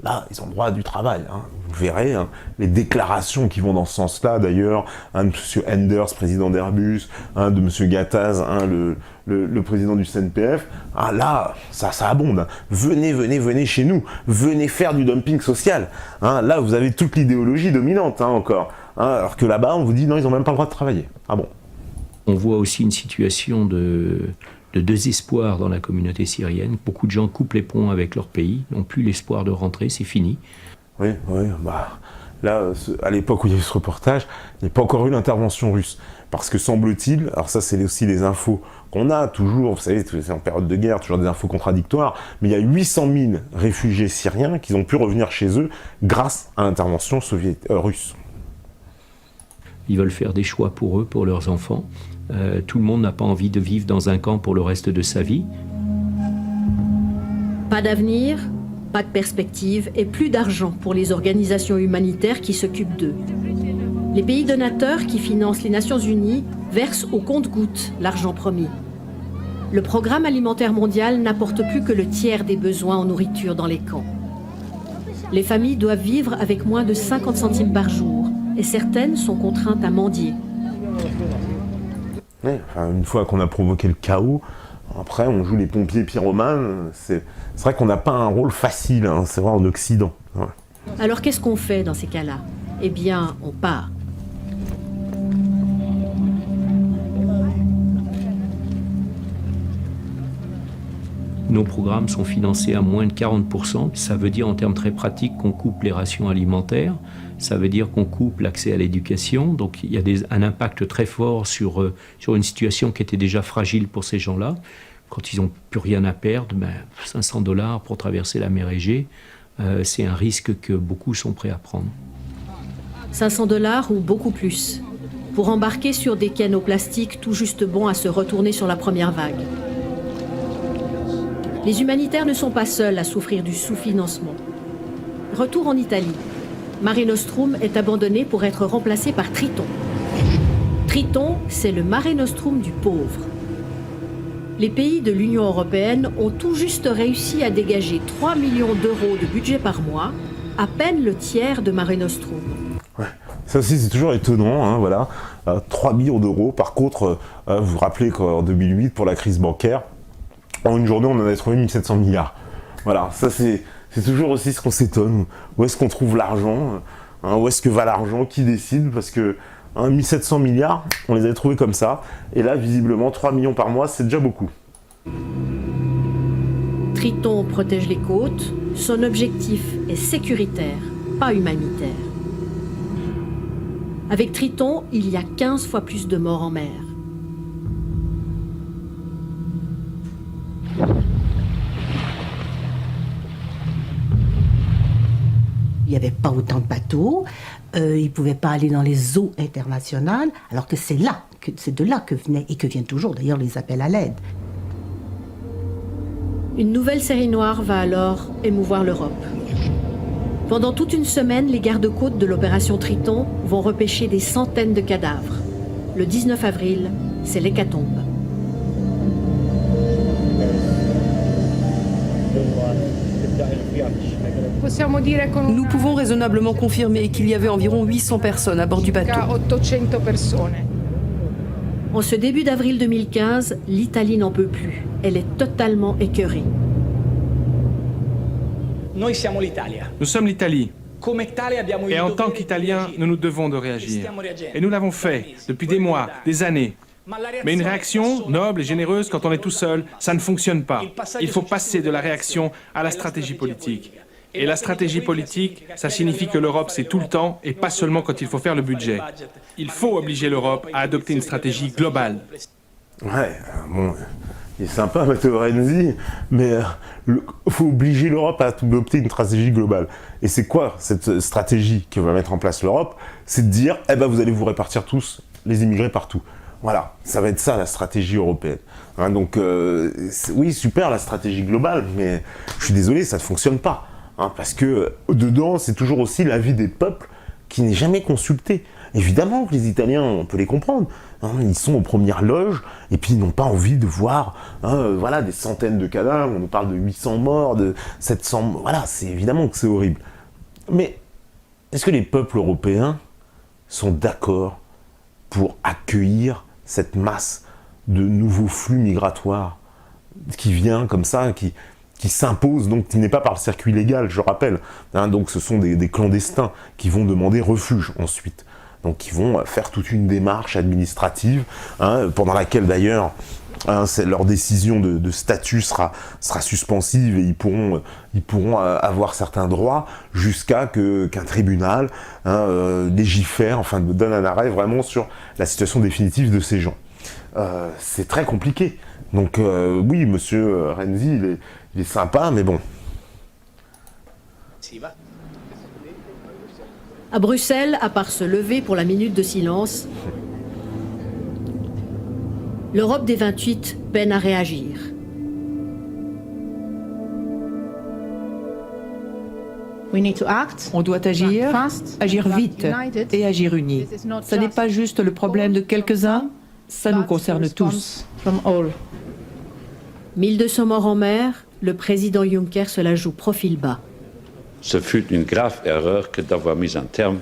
là, ils ont le droit à du travail. Vous verrez, les déclarations qui vont dans ce sens-là, d'ailleurs, de M. Enders, président d'Airbus, de M. Gattaz, le président du CNPF, là, ça abonde. Venez chez nous, venez faire du dumping social. Là, vous avez toute l'idéologie dominante, encore. Alors que là-bas, on vous dit, non, ils n'ont même pas le droit de travailler. Ah bon. On voit aussi une situation de désespoir dans la communauté syrienne. Beaucoup de gens coupent les ponts avec leur pays, n'ont plus l'espoir de rentrer, c'est fini. Oui, là, à l'époque où il y a eu ce reportage, il n'y a pas encore eu l'intervention russe. Parce que semble-t-il, alors ça c'est aussi les infos qu'on a toujours, vous savez, c'est en période de guerre, toujours des infos contradictoires, mais il y a 800 000 réfugiés syriens qui ont pu revenir chez eux grâce à l'intervention russe. Ils veulent faire des choix pour eux, pour leurs enfants. Tout le monde n'a pas envie de vivre dans un camp pour le reste de sa vie. Pas d'avenir, pas de perspective et plus d'argent pour les organisations humanitaires qui s'occupent d'eux. Les pays donateurs qui financent les Nations Unies versent au compte-gouttes l'argent promis. Le programme alimentaire mondial n'apporte plus que le tiers des besoins en nourriture dans les camps. Les familles doivent vivre avec moins de 50 centimes par jour et certaines sont contraintes à mendier. Une fois qu'on a provoqué le chaos, après on joue les pompiers pyromanes, c'est vrai qu'on n'a pas un rôle facile, c'est vrai en Occident. Ouais. Alors qu'est-ce qu'on fait dans ces cas-là? Eh bien, on part. Nos programmes sont financés à moins de 40%. Ça veut dire en termes très pratiques qu'on coupe les rations alimentaires. Ça veut dire qu'on coupe l'accès à l'éducation. Donc il y a un impact très fort sur une situation qui était déjà fragile pour ces gens-là. Quand ils n'ont plus rien à perdre, $500 pour traverser la mer Égée, c'est un risque que beaucoup sont prêts à prendre. $500 ou beaucoup plus, pour embarquer sur des canaux plastiques tout juste bons à se retourner sur la première vague. Les humanitaires ne sont pas seuls à souffrir du sous-financement. Retour en Italie. Mare Nostrum est abandonné pour être remplacé par Triton. Triton, c'est le Mare Nostrum du pauvre. Les pays de l'Union européenne ont tout juste réussi à dégager 3 millions d'euros de budget par mois, à peine le tiers de Mare Nostrum. Ouais. Ça aussi, c'est toujours étonnant, voilà. 3 millions d'euros. Par contre, vous vous rappelez qu'en 2008, pour la crise bancaire, en une journée, on en avait trouvé 1700 milliards. Voilà, ça c'est toujours aussi ce qu'on s'étonne. Où est-ce qu'on trouve l'argent, où est-ce que va l'argent, qui décide? Parce que 1700 milliards, on les avait trouvés comme ça. Et là, visiblement, 3 millions par mois, c'est déjà beaucoup. Triton protège les côtes. Son objectif est sécuritaire, pas humanitaire. Avec Triton, il y a 15 fois plus de morts en mer. Il n'y avait pas autant de bateaux, ils ne pouvaient pas aller dans les eaux internationales, alors que c'est de là que venaient, et que viennent toujours d'ailleurs les appels à l'aide. Une nouvelle série noire va alors émouvoir l'Europe. Pendant toute une semaine, les gardes-côtes de l'opération Triton vont repêcher des centaines de cadavres. Le 19 avril, c'est l'hécatombe. Nous pouvons raisonnablement confirmer qu'il y avait environ 800 personnes à bord du bateau. En ce début d'avril 2015, l'Italie n'en peut plus. Elle est totalement écœurée. Nous sommes l'Italie. Et en tant qu'Italiens, nous nous devons de réagir. Et nous l'avons fait depuis des mois, des années. Mais une réaction noble et généreuse quand on est tout seul, ça ne fonctionne pas. Il faut passer de la réaction à la stratégie politique. Et la stratégie politique, ça signifie que l'Europe, c'est tout le temps et pas seulement quand il faut faire le budget. Il faut obliger l'Europe à adopter une stratégie globale. Ouais, bon, il est sympa Matteo Renzi, mais faut obliger l'Europe à adopter une stratégie globale. Et c'est quoi cette stratégie que va mettre en place l'Europe? C'est de dire, eh ben vous allez vous répartir tous les immigrés partout. Voilà, ça va être ça la stratégie européenne. Hein, donc oui, super la stratégie globale, mais je suis désolé, ça ne fonctionne pas. Hein, parce que dedans, c'est toujours aussi l'avis des peuples qui n'est jamais consulté. Évidemment que les Italiens, on peut les comprendre. Hein, ils sont aux premières loges et puis ils n'ont pas envie de voir voilà, des centaines de cadavres. On nous parle de 800 morts, de 700... Voilà, c'est évidemment que c'est horrible. Mais est-ce que les peuples européens sont d'accord pour accueillir cette masse de nouveaux flux migratoires qui vient comme ça, qui s'impose, donc qui n'est pas par le circuit légal, je rappelle. Hein, donc ce sont des clandestins qui vont demander refuge ensuite. Donc qui vont faire toute une démarche administrative, hein, pendant laquelle d'ailleurs leur décision de statut sera suspensive et ils pourront avoir certains droits jusqu'à qu'un tribunal légifère, enfin donne un arrêt vraiment sur la situation définitive de ces gens. C'est très compliqué. Donc oui, monsieur Renzi, il est sympa, mais bon. À Bruxelles, à part se lever pour la minute de silence, l'Europe des 28 peine à réagir. On doit agir, agir vite et agir unis. Ce n'est pas juste le problème de quelques-uns, ça nous concerne tous. 1200 morts en mer, le président Juncker se la joue profil bas. Ce fut une grave erreur que d'avoir mis un terme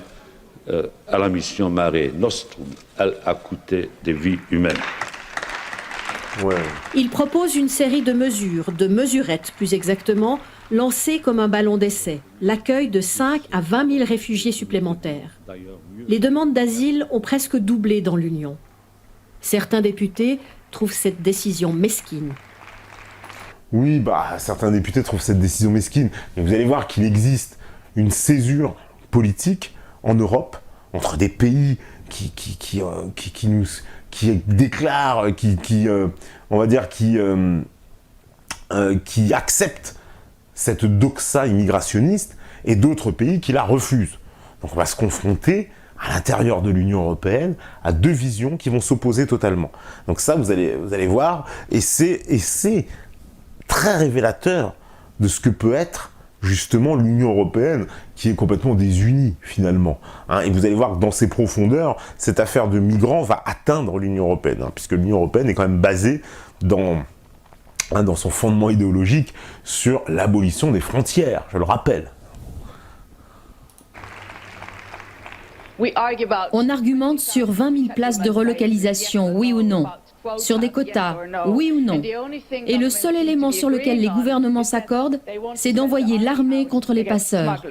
à la mission Mare Nostrum. Elle a coûté des vies humaines. Ouais. Il propose une série de mesures, de mesurettes plus exactement, lancées comme un ballon d'essai. L'accueil de 5 à 20 000 réfugiés supplémentaires. Les demandes d'asile ont presque doublé dans l'Union. Certains députés trouvent cette décision mesquine. Oui, certains députés trouvent cette décision mesquine, mais vous allez voir qu'il existe une césure politique en Europe entre des pays qui déclarent, on va dire, qui acceptent cette doxa immigrationniste et d'autres pays qui la refusent. Donc on va se confronter à l'intérieur de l'Union européenne à deux visions qui vont s'opposer totalement. Donc ça, vous allez voir, et c'est très révélateur de ce que peut être justement l'Union européenne, qui est complètement désunie finalement. Hein, et vous allez voir que dans ses profondeurs, cette affaire de migrants va atteindre l'Union européenne, hein, puisque l'Union européenne est quand même basée dans son fondement idéologique sur l'abolition des frontières, je le rappelle. On argumente sur 20 000 places de relocalisation, oui ou non. Sur des quotas, oui ou non. Et le seul élément sur lequel les gouvernements s'accordent, c'est d'envoyer l'armée contre les passeurs.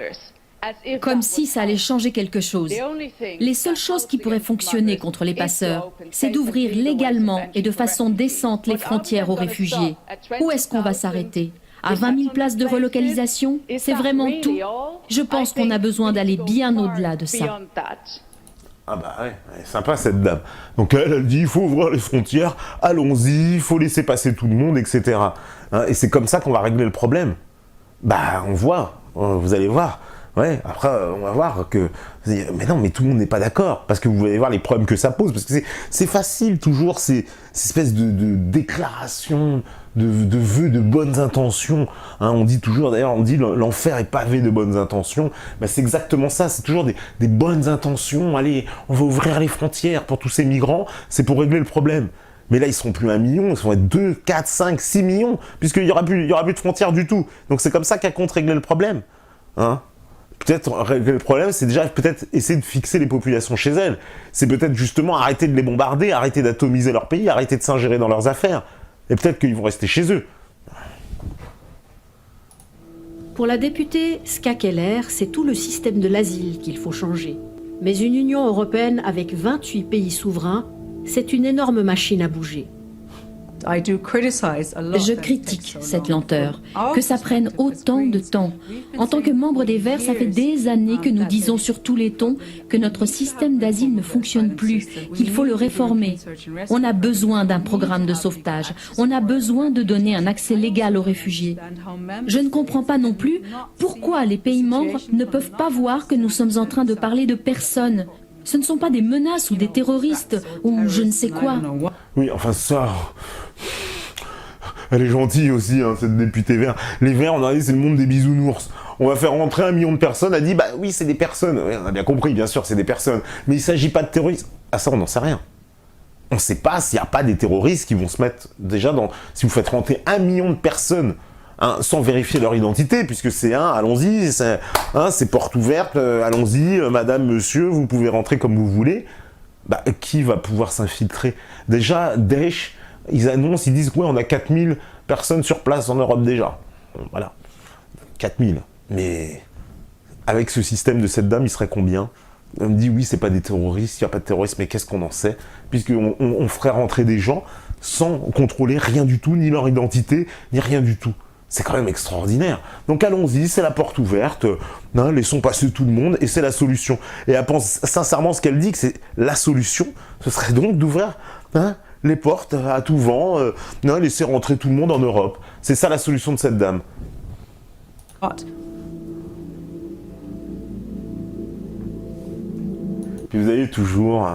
Comme si ça allait changer quelque chose. Les seules choses qui pourraient fonctionner contre les passeurs, c'est d'ouvrir légalement et de façon décente les frontières aux réfugiés. Où est-ce qu'on va s'arrêter ? À 20 000 places de relocalisation ? C'est vraiment tout ? Je pense qu'on a besoin d'aller bien au-delà de ça. Ah ouais, elle est sympa cette dame. Donc elle dit, il faut ouvrir les frontières, allons-y, il faut laisser passer tout le monde, etc. Hein, et c'est comme ça qu'on va régler le problème. On voit, vous allez voir. Ouais, après, on va voir que... Mais non, mais tout le monde n'est pas d'accord, parce que vous allez voir les problèmes que ça pose, parce que c'est facile, toujours, ces espèces de déclarations, de vœux, de bonnes intentions. Hein, on dit toujours, d'ailleurs, on dit l'enfer est pavé de bonnes intentions. C'est exactement ça, c'est toujours des bonnes intentions. Allez, on va ouvrir les frontières pour tous ces migrants, c'est pour régler le problème. Mais là, ils seront plus 1 million, ils vont être 2, 4, 5, 6 millions, puisqu'il n'y aura plus de frontières du tout. Donc c'est comme ça qu'à compte régler le problème. Hein? peut-être le problème, c'est déjà peut-être essayer de fixer les populations chez elles. C'est peut-être justement arrêter de les bombarder, arrêter d'atomiser leur pays, arrêter de s'ingérer dans leurs affaires. Et peut-être qu'ils vont rester chez eux. Pour la députée Ska Keller, c'est tout le système de l'asile qu'il faut changer. Mais une Union européenne avec 28 pays souverains, c'est une énorme machine à bouger. Je critique cette lenteur, que ça prenne autant de temps. En tant que membre des Verts, ça fait des années que nous disons sur tous les tons que notre système d'asile ne fonctionne plus, qu'il faut le réformer. On a besoin d'un programme de sauvetage, on a besoin de donner un accès légal aux réfugiés. Je ne comprends pas non plus pourquoi les pays membres ne peuvent pas voir que nous sommes en train de parler de personnes. Ce ne sont pas des menaces ou des terroristes ou je ne sais quoi. Oui, enfin ça... Elle est gentille aussi, hein, cette députée verte. Les Verts, on a dit, c'est le monde des bisounours. On va faire rentrer 1 million de personnes. Elle dit, bah oui, c'est des personnes. Oui, on a bien compris, bien sûr, c'est des personnes. Mais il ne s'agit pas de terroristes. Ah ça, on n'en sait rien. On ne sait pas s'il n'y a pas des terroristes qui vont se mettre déjà dans... Si vous faites rentrer 1 million de personnes, hein, sans vérifier leur identité, puisque c'est allons-y, c'est porte ouverte, allons-y, madame, monsieur, vous pouvez rentrer comme vous voulez. Bah, qui va pouvoir s'infiltrer? Déjà, Daesh, ils annoncent, ils disent, ouais, on a 4000 personnes sur place en Europe déjà. Bon, voilà, 4000. Mais avec ce système de cette dame, il serait combien? On me dit, oui, c'est pas des terroristes, il n'y a pas de terroristes, mais qu'est-ce qu'on en sait? Puisqu'on ferait rentrer des gens sans contrôler rien du tout, ni leur identité, ni rien du tout. C'est quand même extraordinaire. Donc allons-y, c'est la porte ouverte, hein, laissons passer tout le monde, et c'est la solution. Et elle pense sincèrement ce qu'elle dit, que c'est la solution, ce serait donc d'ouvrir les portes à tout vent, laisser rentrer tout le monde en Europe. C'est ça la solution de cette dame. Puis vous avez toujours...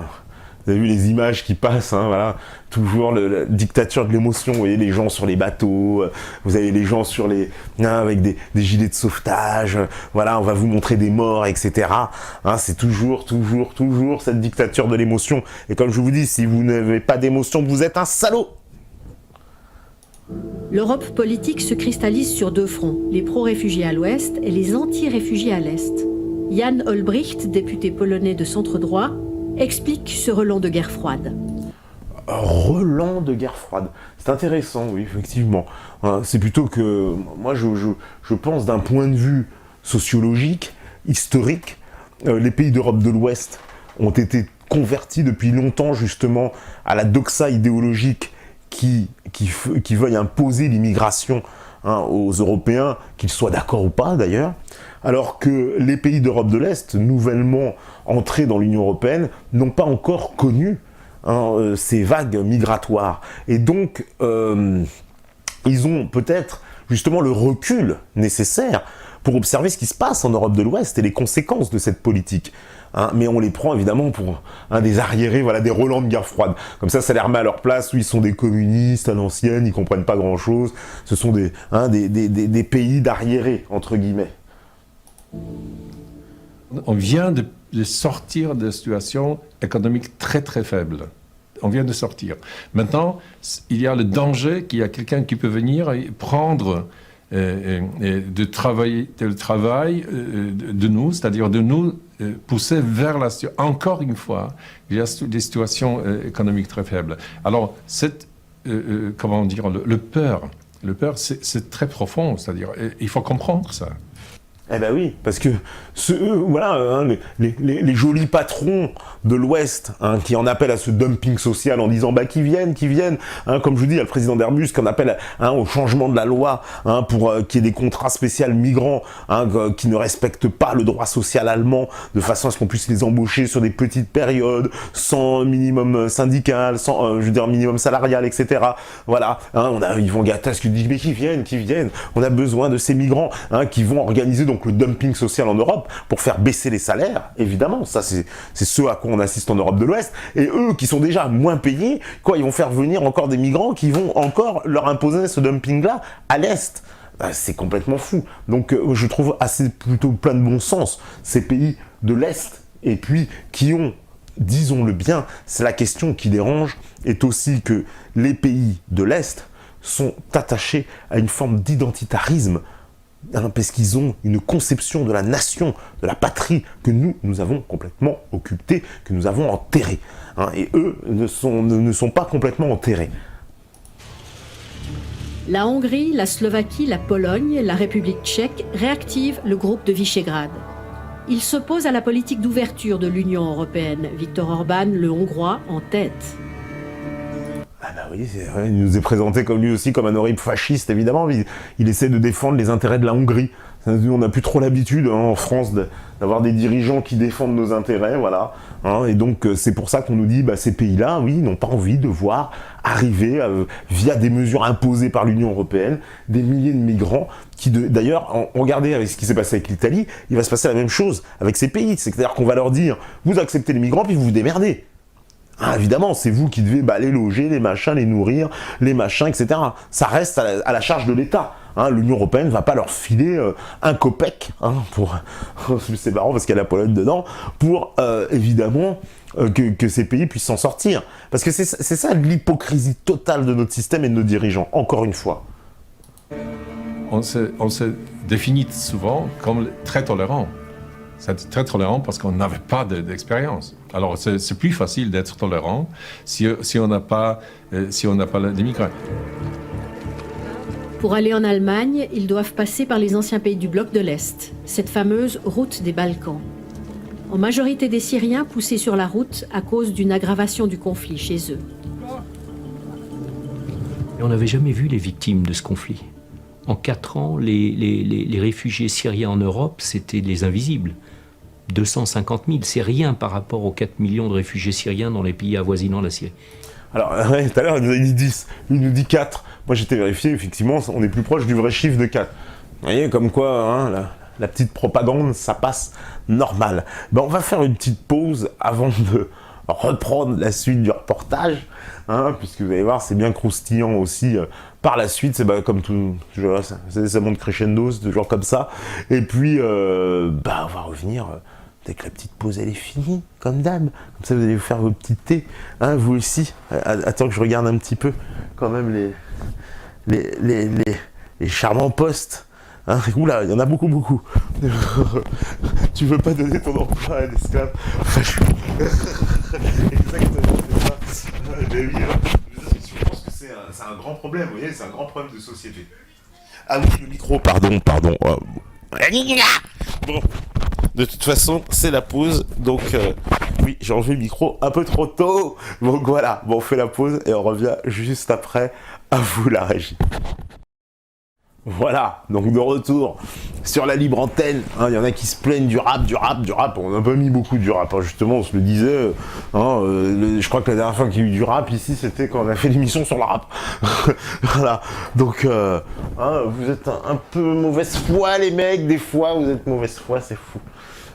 Vous avez vu les images qui passent, hein, voilà, toujours la dictature de l'émotion, vous voyez les gens sur les bateaux, vous avez les gens sur avec des gilets de sauvetage, voilà, on va vous montrer des morts, etc. Hein, c'est toujours cette dictature de l'émotion. Et comme je vous dis, si vous n'avez pas d'émotion, vous êtes un salaud. L'Europe politique se cristallise sur 2 fronts, les pro-réfugiés à l'ouest et les anti-réfugiés à l'est. Jan Olbricht, député polonais de centre-droit, explique ce relent de guerre froide. Relent de guerre froide. C'est intéressant, oui, effectivement. C'est plutôt que... Moi, je pense d'un point de vue sociologique, historique, les pays d'Europe de l'Ouest ont été convertis depuis longtemps, justement, à la doxa idéologique qui veuille imposer l'immigration aux Européens, qu'ils soient d'accord ou pas, d'ailleurs. Alors que les pays d'Europe de l'Est, nouvellement entrés dans l'Union européenne, n'ont pas encore connu ces vagues migratoires. Et donc, ils ont peut-être justement le recul nécessaire pour observer ce qui se passe en Europe de l'Ouest et les conséquences de cette politique. Mais on les prend évidemment pour des arriérés, voilà, des relents de guerre froide. Comme ça les remet à leur place, où ils sont des communistes à l'ancienne, ils comprennent pas grand-chose. Ce sont des pays d'arriérés, entre guillemets. On vient de sortir de situation économique très très faible. On vient de sortir. Maintenant, il y a le danger qu'il y a quelqu'un qui peut venir et prendre le travail de nous, c'est-à-dire de nous pousser vers la situation. Encore une fois, il y a des situations économiques très faibles. Alors, comment dire, le peur, c'est très profond, c'est-à-dire, il faut comprendre ça. Eh ben oui, parce que voilà, les jolis patrons de l'Ouest, qui en appellent à ce dumping social en disant qu'ils viennent, comme je vous dis, il y a le président d'Airbus qui en appelle au changement de la loi pour qu'il y ait des contrats spéciaux migrants qui ne respectent pas le droit social allemand, de façon à ce qu'on puisse les embaucher sur des petites périodes, sans minimum syndical, sans minimum salarial, etc. Voilà, on a Yvon Gattaz qui dit mais qui viennent, on a besoin de ces migrants qui vont organiser donc le dumping social en Europe pour faire baisser les salaires, évidemment, ça c'est ce à quoi on assiste en Europe de l'Ouest, et eux qui sont déjà moins payés, ils vont faire venir encore des migrants qui vont encore leur imposer ce dumping-là à l'Est. C'est complètement fou. Donc je trouve plutôt plein de bon sens, ces pays de l'Est, et puis qui ont, disons-le bien, c'est la question qui dérange, est aussi que les pays de l'Est sont attachés à une forme d'identitarisme parce qu'ils ont une conception de la nation, de la patrie, que nous avons complètement occultée, que nous avons enterrée. Et eux ne sont pas complètement enterrés. La Hongrie, la Slovaquie, la Pologne, la République tchèque réactivent le groupe de Visegrad. Ils s'opposent à la politique d'ouverture de l'Union européenne, Viktor Orban, le Hongrois, en tête. Ah bah oui, c'est vrai, il nous est présenté comme lui aussi comme un horrible fasciste, évidemment. Il essaie de défendre les intérêts de la Hongrie. On n'a plus trop l'habitude en France d'avoir des dirigeants qui défendent nos intérêts, voilà. Et donc c'est pour ça qu'on nous dit, ces pays-là, oui, n'ont pas envie de voir arriver, via des mesures imposées par l'Union européenne, des milliers de migrants qui, d'ailleurs, regardez avec ce qui s'est passé avec l'Italie, il va se passer la même chose avec ces pays. C'est-à-dire qu'on va leur dire, vous acceptez les migrants, puis vous vous démerdez. Évidemment, c'est vous qui devez les loger, les machins, les nourrir, les machins, etc. Ça reste à la charge de l'État. L'Union européenne ne va pas leur filer un copec, c'est marrant parce qu'il y a la Pologne dedans, pour évidemment que ces pays puissent s'en sortir. Parce que c'est ça l'hypocrisie totale de notre système et de nos dirigeants, encore une fois. On se définit souvent comme très tolérant. C'est très tolérant parce qu'on n'avait pas d'expérience. Alors c'est plus facile d'être tolérant si on n'a pas des migrants. Pour aller en Allemagne, ils doivent passer par les anciens pays du bloc de l'Est, cette fameuse route des Balkans. En majorité des Syriens poussés sur la route à cause d'une aggravation du conflit chez eux. Et on n'avait jamais vu les victimes de ce conflit. En 4 ans, les réfugiés syriens en Europe, c'était les invisibles. 250 000, c'est rien par rapport aux 4 millions de réfugiés syriens dans les pays avoisinant la Syrie. Alors, tout à l'heure, il nous a dit 10, lui il nous dit 4. Moi, j'étais vérifié, effectivement, on est plus proche du vrai chiffre de 4. Vous voyez, comme quoi, la petite propagande, ça passe normal. On va faire une petite pause avant de reprendre la suite du reportage, puisque vous allez voir, c'est bien croustillant aussi. Par la suite, c'est comme tout, ça monte crescendo, c'est toujours comme ça. Et puis, on va revenir... Dès que la petite pause elle est finie, comme d'hab. Comme ça vous allez vous faire vos petits thés, vous aussi. Attends que je regarde un petit peu quand même les charmants postes. Oula, il y en a beaucoup. Tu veux pas donner ton emploi à un esclave? Exactement, c'est ça. Oui, je pense que c'est un grand problème, vous voyez, c'est un grand problème de société. Ah oui, le micro, pardon. Bon. De toute façon, c'est la pause, donc oui, j'ai enlevé le micro un peu trop tôt. Donc voilà, on fait la pause et on revient juste après. À vous la régie. Voilà, donc de retour sur la libre antenne. Il y en a qui se plaignent du rap. On n'a pas mis beaucoup du rap, justement, on se le disait. Je crois que la dernière fois qu'il y a eu du rap ici, c'était quand on a fait l'émission sur le rap. Voilà, donc vous êtes un peu mauvaise foi, les mecs, des fois vous êtes mauvaise foi, c'est fou.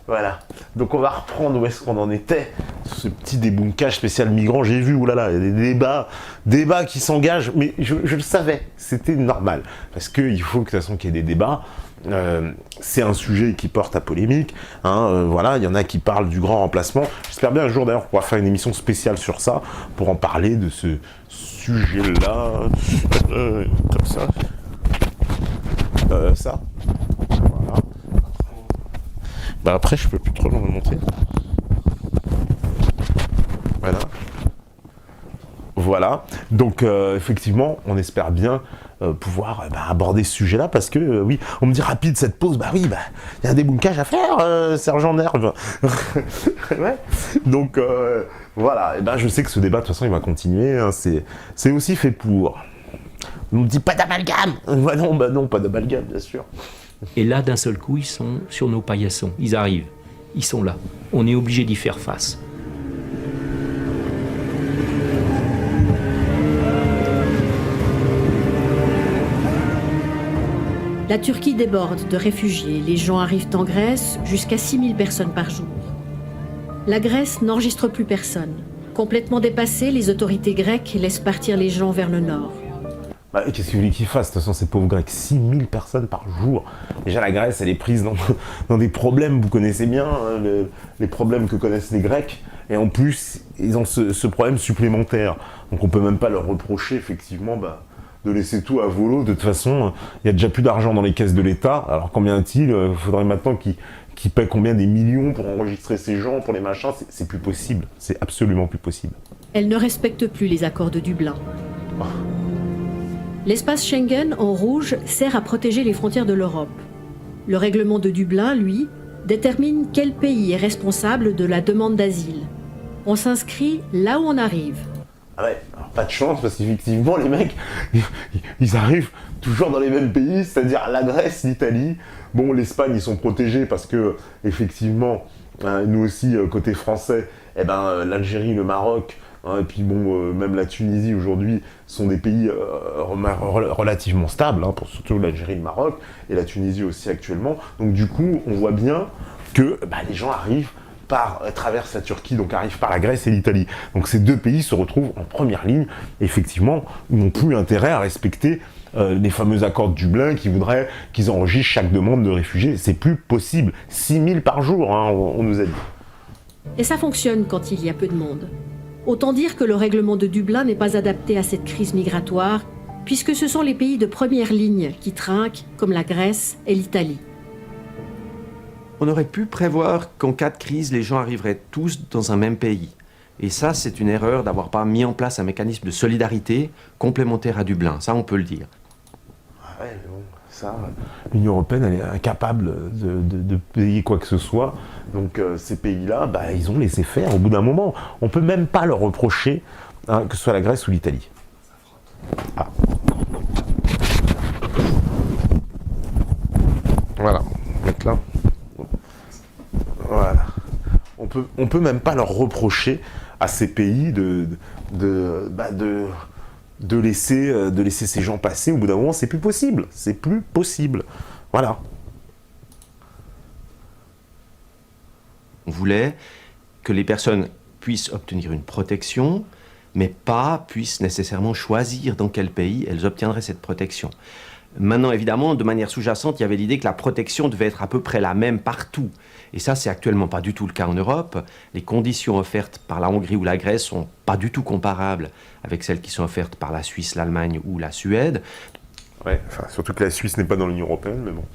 Voilà, donc on va reprendre où est-ce qu'on en était, ce petit débunkage spécial migrant. J'ai vu, oulala, il y a des débats qui s'engagent, mais je le savais, c'était normal, parce qu'il faut que de toute façon qu'il y ait des débats. C'est un sujet qui porte à polémique, voilà, il y en a qui parlent du grand remplacement. J'espère bien un jour d'ailleurs qu'on pourra faire une émission spéciale sur ça, pour en parler de ce sujet-là, comme ça, ça, voilà. Après, je peux plus trop le monter. Voilà. Donc, effectivement, on espère bien pouvoir aborder ce sujet-là parce que, oui, on me dit rapide cette pause. Il y a un débunkage à faire, sergent Nerve. Ouais. Donc, voilà. Et je sais que ce débat, de toute façon, il va continuer. C'est aussi fait pour. On me dit pas d'amalgame. Non, pas d'amalgame, bien sûr. Et là, d'un seul coup, ils sont sur nos paillassons. Ils arrivent. Ils sont là. On est obligé d'y faire face. La Turquie déborde de réfugiés. Les gens arrivent en Grèce, jusqu'à 6000 personnes par jour. La Grèce n'enregistre plus personne. Complètement dépassée, les autorités grecques laissent partir les gens vers le nord. Qu'est-ce que vous voulez qu'ils fassent? De toute façon, ces pauvres Grecs, 6000 personnes par jour. Déjà, la Grèce, elle est prise dans des problèmes, vous connaissez bien les problèmes que connaissent les Grecs. Et en plus, ils ont ce problème supplémentaire. Donc on peut même pas leur reprocher, effectivement, de laisser tout à volo. De toute façon, il y a déjà plus d'argent dans les caisses de l'État. Alors combien est-il? Il faudrait maintenant qu'ils paient combien des millions pour enregistrer ces gens, pour les machins. C'est plus possible. C'est absolument plus possible. Elle ne respecte plus les accords de Dublin. L'espace Schengen, en rouge, sert à protéger les frontières de l'Europe. Le règlement de Dublin, lui, détermine quel pays est responsable de la demande d'asile. On s'inscrit là où on arrive. Ah ouais, alors pas de chance parce qu'effectivement les mecs, ils arrivent toujours dans les mêmes pays, c'est-à-dire la Grèce, l'Italie. Bon, l'Espagne, ils sont protégés parce que, effectivement, nous aussi, côté français, l'Algérie, le Maroc, et puis bon, même la Tunisie aujourd'hui sont des pays relativement stables, pour surtout l'Algérie et le Maroc, et la Tunisie aussi actuellement. Donc du coup, on voit bien que les gens arrivent traversent la Turquie, donc arrivent par la Grèce et l'Italie. Donc ces deux pays se retrouvent en première ligne, effectivement, n'ont plus intérêt à respecter les fameux accords de Dublin qui voudraient qu'ils enregistrent chaque demande de réfugiés. C'est plus possible. 6 000 par jour, on nous a dit. Et ça fonctionne quand il y a peu de monde. Autant dire que le règlement de Dublin n'est pas adapté à cette crise migratoire, puisque ce sont les pays de première ligne qui trinquent, comme la Grèce et l'Italie. On aurait pu prévoir qu'en cas de crise, les gens arriveraient tous dans un même pays. Et ça, c'est une erreur d'avoir pas mis en place un mécanisme de solidarité complémentaire à Dublin. Ça, on peut le dire. Ouais, mais bon, ça, l'Union européenne, elle est incapable de payer quoi que ce soit. Donc ces pays-là, ils ont laissé faire au bout d'un moment. On peut même pas leur reprocher que ce soit la Grèce ou l'Italie. Ah. Voilà, mettre là. Voilà. On peut même pas leur reprocher à ces pays de laisser ces gens passer. Au bout d'un moment, c'est plus possible. C'est plus possible. Voilà. On voulait que les personnes puissent obtenir une protection, mais pas puissent nécessairement choisir dans quel pays elles obtiendraient cette protection. Maintenant, évidemment, de manière sous-jacente, il y avait l'idée que la protection devait être à peu près la même partout. Et ça, c'est actuellement pas du tout le cas en Europe. Les conditions offertes par la Hongrie ou la Grèce sont pas du tout comparables avec celles qui sont offertes par la Suisse, l'Allemagne ou la Suède. Ouais, surtout que la Suisse n'est pas dans l'Union européenne, mais bon.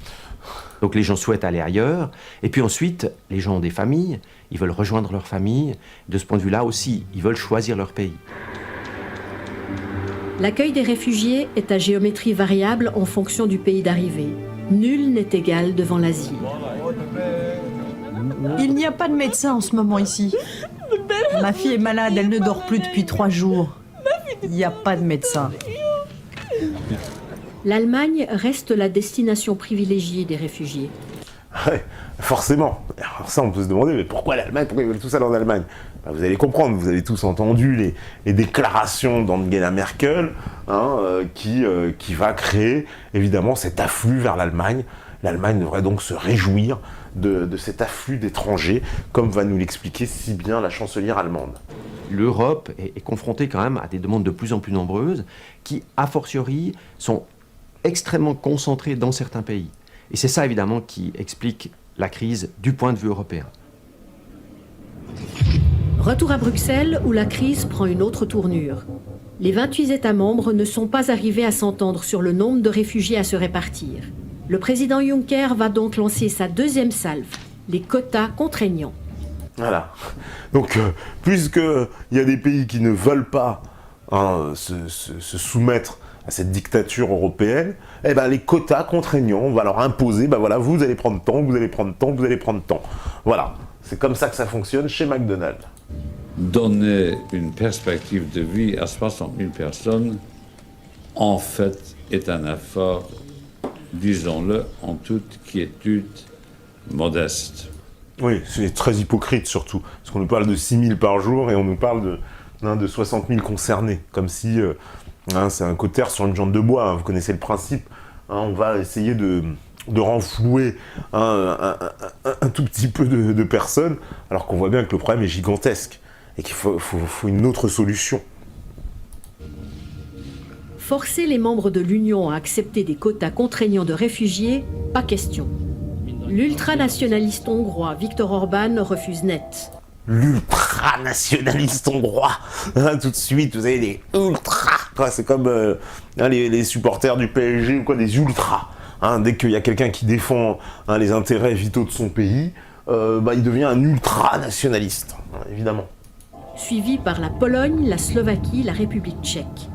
Donc les gens souhaitent aller ailleurs. Et puis ensuite, les gens ont des familles, ils veulent rejoindre leur famille. De ce point de vue-là aussi, ils veulent choisir leur pays. L'accueil des réfugiés est à géométrie variable en fonction du pays d'arrivée. Nul n'est égal devant l'asile. Il n'y a pas de médecin en ce moment ici. Ma fille est malade, elle ne dort plus depuis 3 jours. Il n'y a pas de médecin. L'Allemagne reste la destination privilégiée des réfugiés. Ouais, forcément. Alors ça, on peut se demander, mais pourquoi l'Allemagne? Pourquoi ils veulent tout ça en Allemagne? Vous allez comprendre, vous avez tous entendu les déclarations d'Angela Merkel qui va créer évidemment cet afflux vers l'Allemagne. L'Allemagne devrait donc se réjouir de cet afflux d'étrangers, comme va nous l'expliquer si bien la chancelière allemande. L'Europe est confrontée quand même à des demandes de plus en plus nombreuses qui, a fortiori, sont extrêmement concentrées dans certains pays. Et c'est ça, évidemment, qui explique la crise du point de vue européen. Retour à Bruxelles, où la crise prend une autre tournure. Les 28 États membres ne sont pas arrivés à s'entendre sur le nombre de réfugiés à se répartir. Le président Juncker va donc lancer sa deuxième salve, les quotas contraignants. Voilà. Donc, puisqu'il y a des pays qui ne veulent pas se soumettre à cette dictature européenne, les quotas contraignants, on va leur imposer, vous allez prendre tant, vous allez prendre tant, vous allez prendre tant. Voilà. C'est comme ça que ça fonctionne chez McDonald's. Donner une perspective de vie à 60 000 personnes, en fait, est un effort, disons-le, en toute quiétude, modeste. Oui, c'est très hypocrite surtout, parce qu'on nous parle de 6 000 par jour et on nous parle de 60 000 concernés, comme si c'est un cautère sur une jambe de bois, vous connaissez le principe, on va essayer de renflouer un tout petit peu de personnes, alors qu'on voit bien que le problème est gigantesque et qu'il faut une autre solution. Forcer les membres de l'Union à accepter des quotas contraignants de réfugiés, pas question. L'ultranationaliste hongrois Viktor Orban refuse net. L'ultranationaliste hongrois, tout de suite, vous avez des ultra. C'est comme les supporters du PSG ou quoi, des ultras. Dès qu'il y a quelqu'un qui défend les intérêts vitaux de son pays, il devient un ultra-nationaliste, évidemment. Suivi par la Pologne, la Slovaquie, la République tchèque.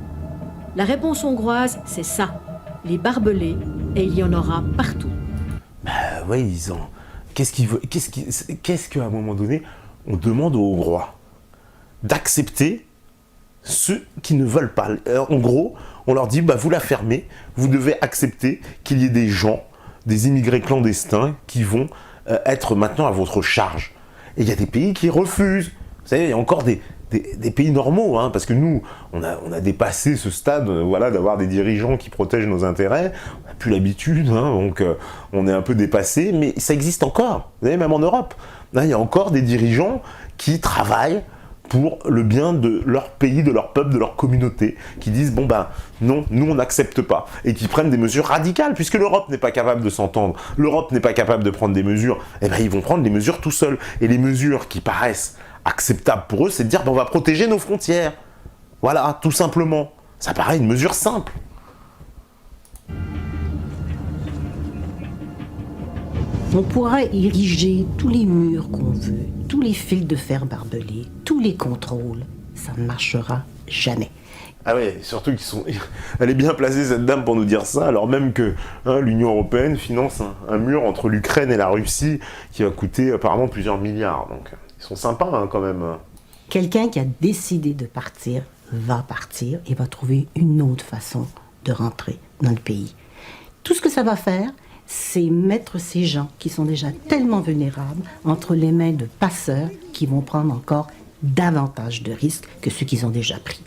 La réponse hongroise, c'est ça, les barbelés, et il y en aura partout. Oui, qu'est-ce qu'à un moment donné, on demande aux Hongrois d'accepter ceux qui ne veulent pas. En gros, on leur dit, vous la fermez, vous devez accepter qu'il y ait des gens, des immigrés clandestins, qui vont être maintenant à votre charge. Et il y a des pays qui refusent. Vous savez, il y a encore des pays normaux, parce que nous, on a dépassé ce stade d'avoir des dirigeants qui protègent nos intérêts. On n'a plus l'habitude, donc on est un peu dépassé, mais ça existe encore. Vous savez, même en Europe, il y a encore des dirigeants qui travaillent pour le bien de leur pays, de leur peuple, de leur communauté, qui disent non, nous on n'accepte pas, et qui prennent des mesures radicales, puisque l'Europe n'est pas capable de s'entendre, l'Europe n'est pas capable de prendre des mesures, ils vont prendre des mesures tout seuls, et les mesures qui paraissent acceptables pour eux, c'est de dire on va protéger nos frontières, voilà, tout simplement, ça paraît une mesure simple. On pourra ériger tous les murs qu'on veut, tous les fils de fer barbelés, tous les contrôles. Ça ne marchera jamais. Ah ouais, surtout elle est bien placée cette dame pour nous dire ça, alors même que l'Union Européenne finance un mur entre l'Ukraine et la Russie qui va coûter apparemment plusieurs milliards. Donc ils sont sympas quand même. Quelqu'un qui a décidé de partir va partir et va trouver une autre façon de rentrer dans le pays. Tout ce que ça va faire, c'est mettre ces gens qui sont déjà tellement vulnérables entre les mains de passeurs qui vont prendre encore davantage de risques que ceux qu'ils ont déjà pris.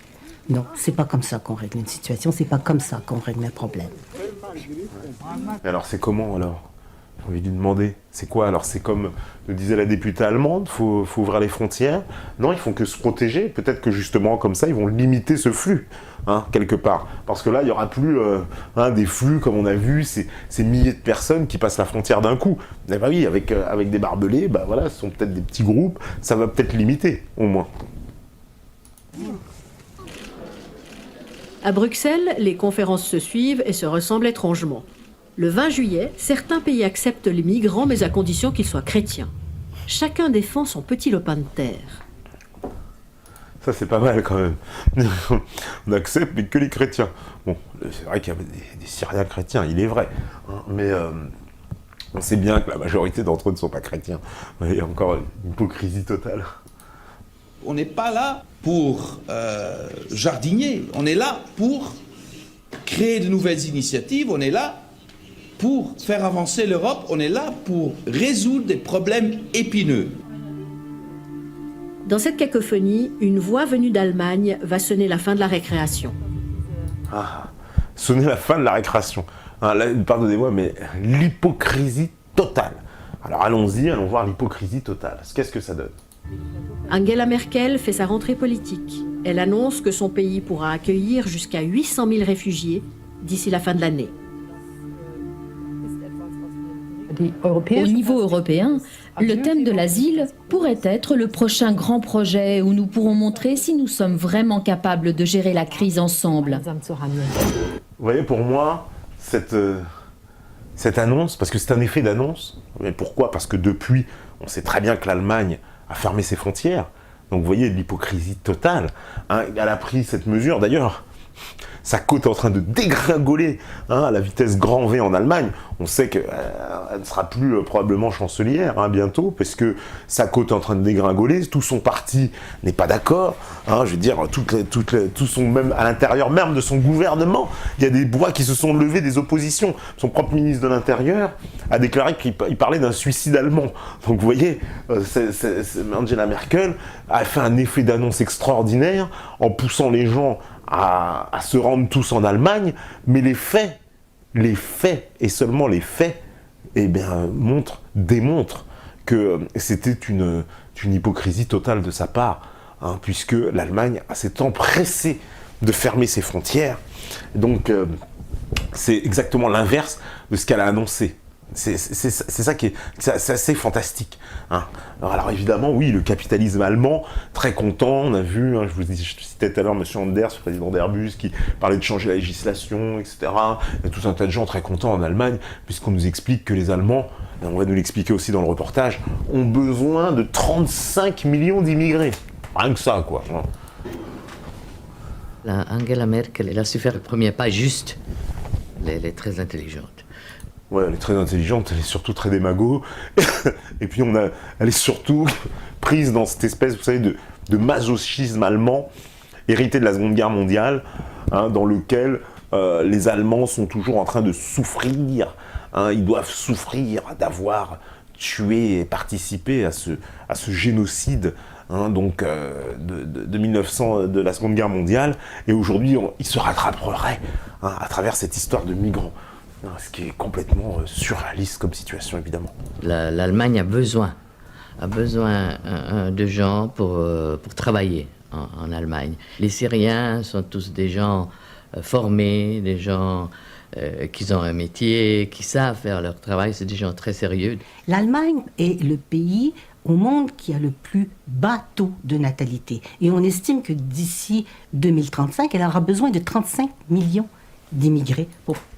Non, c'est pas comme ça qu'on règle une situation, c'est pas comme ça qu'on règle un problème. Mais alors c'est comment alors ? J'ai envie de lui demander, c'est quoi alors? C'est comme le disait la députée allemande, faut ouvrir les frontières. Non, ils font que se protéger. Peut-être que justement comme ça, ils vont limiter ce flux, quelque part. Parce que là, il n'y aura plus des flux comme on a vu, ces milliers de personnes qui passent la frontière d'un coup. Mais oui, avec des barbelés, ce sont peut-être des petits groupes, ça va peut-être limiter, au moins. À Bruxelles, les conférences se suivent et se ressemblent étrangement. Le 20 juillet, certains pays acceptent les migrants, mais à condition qu'ils soient chrétiens. Chacun défend son petit lopin de terre. Ça, c'est pas mal, quand même. On accepte, mais que les chrétiens. Bon, c'est vrai qu'il y a des Syriens chrétiens, il est vrai. Mais on sait bien que la majorité d'entre eux ne sont pas chrétiens. Il y a encore une hypocrisie totale. On n'est pas là pour jardiner. On est là pour créer de nouvelles initiatives. On est là pour faire avancer l'Europe, on est là pour résoudre des problèmes épineux. Dans cette cacophonie, une voix venue d'Allemagne va sonner la fin de la récréation. Sonner la fin de la récréation. Là, pardonnez-moi, mais l'hypocrisie totale. Alors allons-y, allons voir l'hypocrisie totale. Qu'est-ce que ça donne? Angela Merkel fait sa rentrée politique. Elle annonce que son pays pourra accueillir jusqu'à 800 000 réfugiés d'ici la fin de l'année. Au niveau européen, le thème de l'asile pourrait être le prochain grand projet où nous pourrons montrer si nous sommes vraiment capables de gérer la crise ensemble. Vous voyez, pour moi, cette annonce, parce que c'est un effet d'annonce, mais pourquoi? Parce que depuis, on sait très bien que l'Allemagne a fermé ses frontières, donc vous voyez l'hypocrisie totale. Elle a pris cette mesure, d'ailleurs, sa cote est en train de dégringoler à la vitesse grand V en Allemagne. On sait qu'elle ne sera plus probablement chancelière bientôt, parce que sa cote est en train de dégringoler, tout son parti n'est pas d'accord. Je veux dire, tout son, même à l'intérieur même de son gouvernement, il y a des voix qui se sont levées, des oppositions. Son propre ministre de l'Intérieur a déclaré qu'il parlait d'un suicide allemand. Donc vous voyez, Angela Merkel a fait un effet d'annonce extraordinaire en poussant les gens à se rendre tous en Allemagne, mais les faits, et seulement les faits, démontrent que c'était une hypocrisie totale de sa part, puisque l'Allemagne s'est empressée de fermer ses frontières. Donc, c'est exactement l'inverse de ce qu'elle a annoncé. C'est ça qui est c'est assez fantastique. Hein. Alors évidemment, oui, le capitalisme allemand, très content, on a vu, hein, je citais tout à l'heure M. Anders, le président d'Airbus, qui parlait de changer la législation, etc. Il y a tout un tas de gens très contents en Allemagne, puisqu'on nous explique que les Allemands, et on va nous l'expliquer aussi dans le reportage, ont besoin de 35 millions d'immigrés. Rien que ça, quoi. Angela Merkel, elle a su faire le premier pas juste. Elle est très intelligente. Ouais, elle est très intelligente, elle est surtout très démago. Et puis elle est surtout prise dans cette espèce, vous savez, de masochisme allemand, hérité de la Seconde Guerre mondiale, hein, dans lequel les Allemands sont toujours en train de souffrir. Hein, ils doivent souffrir d'avoir tué et participé à ce génocide. Hein, donc de 1900, de la Seconde Guerre mondiale, et aujourd'hui ils se rattraperaient à travers cette histoire de migrants, hein, ce qui est complètement surréaliste comme situation évidemment. L'Allemagne a besoin de gens pour travailler en Allemagne. Les Syriens sont tous des gens formés, des gens qui ont un métier, qui savent faire leur travail, c'est des gens très sérieux. L'Allemagne est le pays au monde qui a le plus bas taux de natalité. Et on estime que d'ici 2035, elle aura besoin de 35 millions d'immigrés.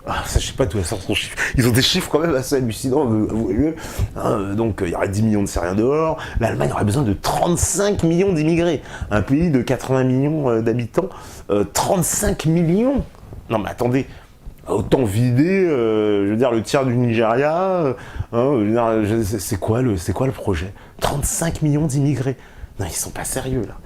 Ah, ça, je sais pas d'où ça sort son chiffre. Ils ont des chiffres quand même assez hallucinants, avouez-le. Hein, donc, il y aurait 10 millions de Syriens dehors. L'Allemagne aurait besoin de 35 millions d'immigrés. Un pays de 80 millions d'habitants, 35 millions. Non, mais attendez. Autant vider, je veux dire, le tiers du Nigeria, c'est quoi le projet ? 35 millions d'immigrés. Non, ils sont pas sérieux, là.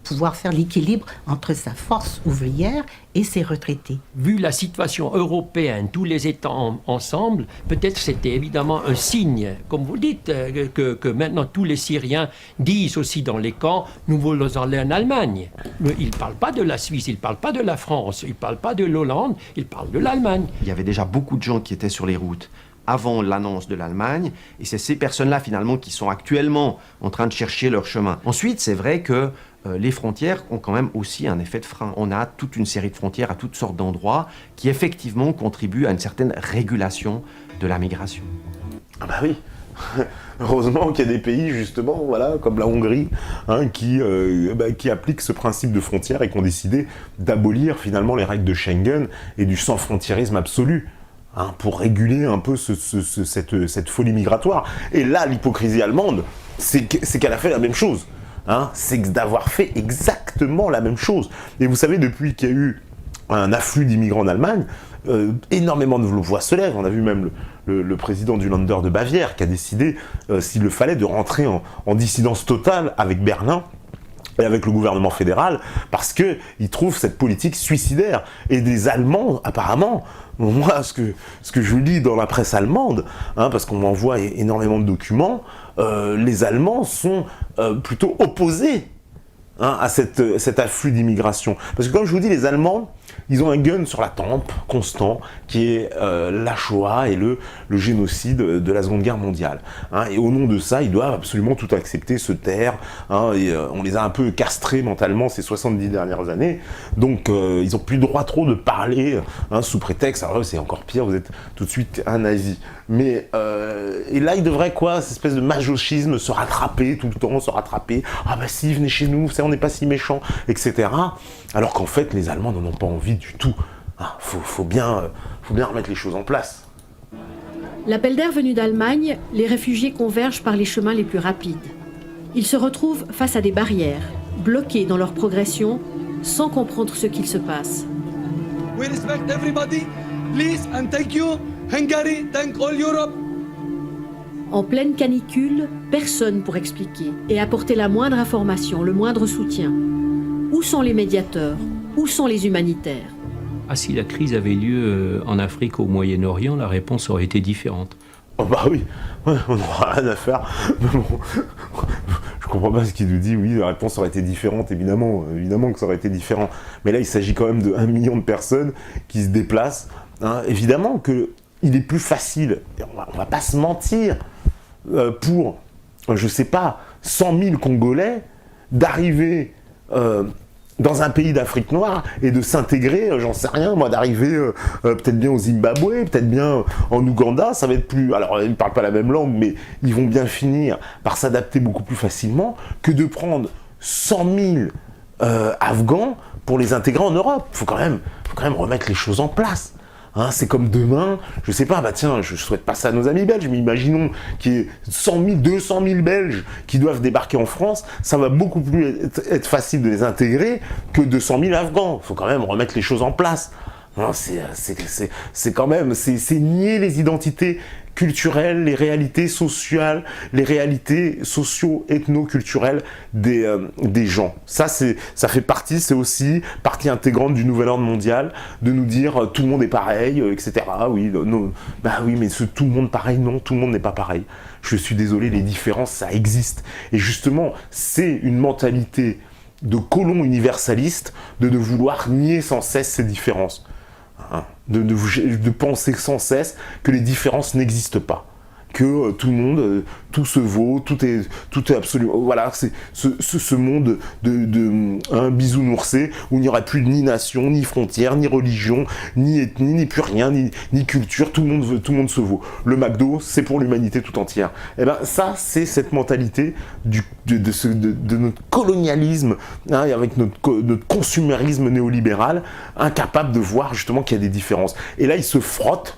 Pouvoir faire l'équilibre entre sa force ouvrière et ses retraités. Vu la situation européenne, tous les États ensemble, peut-être c'était évidemment un signe, comme vous dites, que maintenant tous les Syriens disent aussi dans les camps, nous voulons aller en Allemagne. Ils ne parlent pas de la Suisse, ils ne parlent pas de la France, ils ne parlent pas de l'Hollande, ils parlent de l'Allemagne. Il y avait déjà beaucoup de gens qui étaient sur les routes avant l'annonce de l'Allemagne, et c'est ces personnes-là finalement qui sont actuellement en train de chercher leur chemin. Ensuite, c'est vrai que les frontières ont quand même aussi un effet de frein. On a toute une série de frontières à toutes sortes d'endroits qui effectivement contribuent à une certaine régulation de la migration. Ah bah oui. Heureusement qu'il y a des pays, justement, voilà, comme la Hongrie, hein, qui appliquent ce principe de frontières et qui ont décidé d'abolir finalement les règles de Schengen et du sans-frontiérisme absolu. Hein, pour réguler un peu cette folie migratoire. Et là, l'hypocrisie allemande, c'est qu'elle a fait la même chose. Hein, c'est d'avoir fait exactement la même chose. Et vous savez, depuis qu'il y a eu un afflux d'immigrants en Allemagne, énormément de voix se lèvent. On a vu même le président du Länder de Bavière qui a décidé, s'il le fallait, de rentrer en dissidence totale avec Berlin et avec le gouvernement fédéral, parce qu'il trouve cette politique suicidaire. Et des Allemands, apparemment, moi, ce que je lis dans la presse allemande, hein, parce qu'on m'envoie énormément de documents, les Allemands sont plutôt opposés, hein, à cet afflux d'immigration. Parce que comme je vous dis, les Allemands, ils ont un gun sur la tempe constant, qui est la Shoah et le génocide de la Seconde Guerre mondiale. Hein, et au nom de ça, ils doivent absolument tout accepter, se taire. Hein, et, on les a un peu castrés mentalement ces 70 dernières années. Donc, ils n'ont plus le droit trop de parler, hein, sous prétexte. Alors c'est encore pire, vous êtes tout de suite un nazi. Mais, et là, ils devraient, quoi, cette espèce de masochisme, se rattraper tout le temps, se rattraper. Ah bah si, venez chez nous, on n'est pas si méchants, etc. Alors qu'en fait, les Allemands n'en ont pas envie du tout. Ah, faut bien remettre les choses en place. L'appel d'air venu d'Allemagne, les réfugiés convergent par les chemins les plus rapides. Ils se retrouvent face à des barrières, bloqués dans leur progression, sans comprendre ce qu'il se passe. We respect everybody, please and thank you. Hungary, thank all Europe. En pleine canicule, personne pour expliquer et apporter la moindre information, le moindre soutien. Où sont les médiateurs ? Où sont les humanitaires ? Ah, si la crise avait lieu en Afrique ou au Moyen-Orient, la réponse aurait été différente. Oh bah oui, ouais, on n'aura rien à faire. Bon, je comprends pas ce qu'il nous dit, oui, la réponse aurait été différente, évidemment que ça aurait été différent. Mais là, il s'agit quand même de 1 million de personnes qui se déplacent. Hein. Évidemment qu'il est plus facile, on va pas se mentir, pour, je sais pas, 100 000 Congolais, d'arriver dans un pays d'Afrique noire et de s'intégrer, j'en sais rien, moi, d'arriver peut-être bien au Zimbabwe, peut-être bien en Ouganda, ça va être plus... Alors, ils ne parlent pas la même langue, mais ils vont bien finir par s'adapter beaucoup plus facilement que de prendre 100 000 Afghans pour les intégrer en Europe. Faut quand même remettre les choses en place. Hein, c'est comme demain, je sais pas, bah tiens, je souhaite pas ça à nos amis belges, mais imaginons qu'il y ait 100 000, 200 000 Belges qui doivent débarquer en France, ça va beaucoup plus être facile de les intégrer que 200 000 Afghans. Il faut quand même remettre les choses en place. Hein, c'est quand même, c'est nier les identités culturelles, les réalités sociales, les réalités socio-ethno-culturelles des gens. Ça fait partie, c'est aussi partie intégrante du nouvel ordre mondial, de nous dire tout le monde est pareil, etc. Oui, bah oui, mais tout le monde pareil, non, tout le monde n'est pas pareil. Je suis désolé, les différences, ça existe. Et justement, c'est une mentalité de colon universaliste de vouloir nier sans cesse ces différences. Hein, de penser sans cesse que les différences n'existent pas, que tout le monde, tout se vaut, tout est absolument... Voilà, c'est ce monde de bisounoursé où il n'y aurait plus ni nation, ni frontières, ni religion, ni ethnie, ni plus rien, ni culture, tout le monde se vaut. Le McDo, c'est pour l'humanité tout entière. Et ben ça, c'est cette mentalité de notre colonialisme, hein, avec notre consumérisme néolibéral, incapable de voir justement qu'il y a des différences. Et là, il se frotte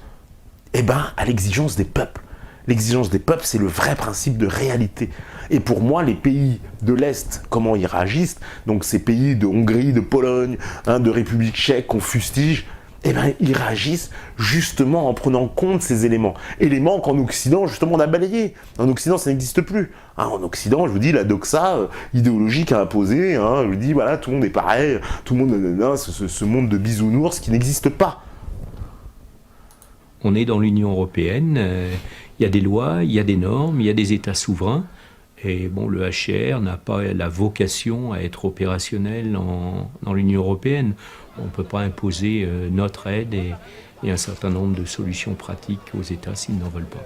à l'exigence des peuples. L'exigence des peuples, c'est le vrai principe de réalité. Et pour moi, les pays de l'Est, comment ils réagissent, donc ces pays de Hongrie, de Pologne, hein, de République tchèque qu'on fustige, ils réagissent justement en prenant en compte ces éléments. Éléments qu'en Occident, justement, on a balayés. En Occident, ça n'existe plus. Hein, en Occident, je vous dis, la doxa idéologique à imposer, hein, je vous dis, voilà, tout le monde est pareil, tout le monde, ce monde de bisounours qui n'existe pas. On est dans l'Union européenne, il y a des lois, il y a des normes, il y a des États souverains. Et bon, le HCR n'a pas la vocation à être opérationnel dans l'Union européenne. On ne peut pas imposer notre aide et un certain nombre de solutions pratiques aux États s'ils n'en veulent pas.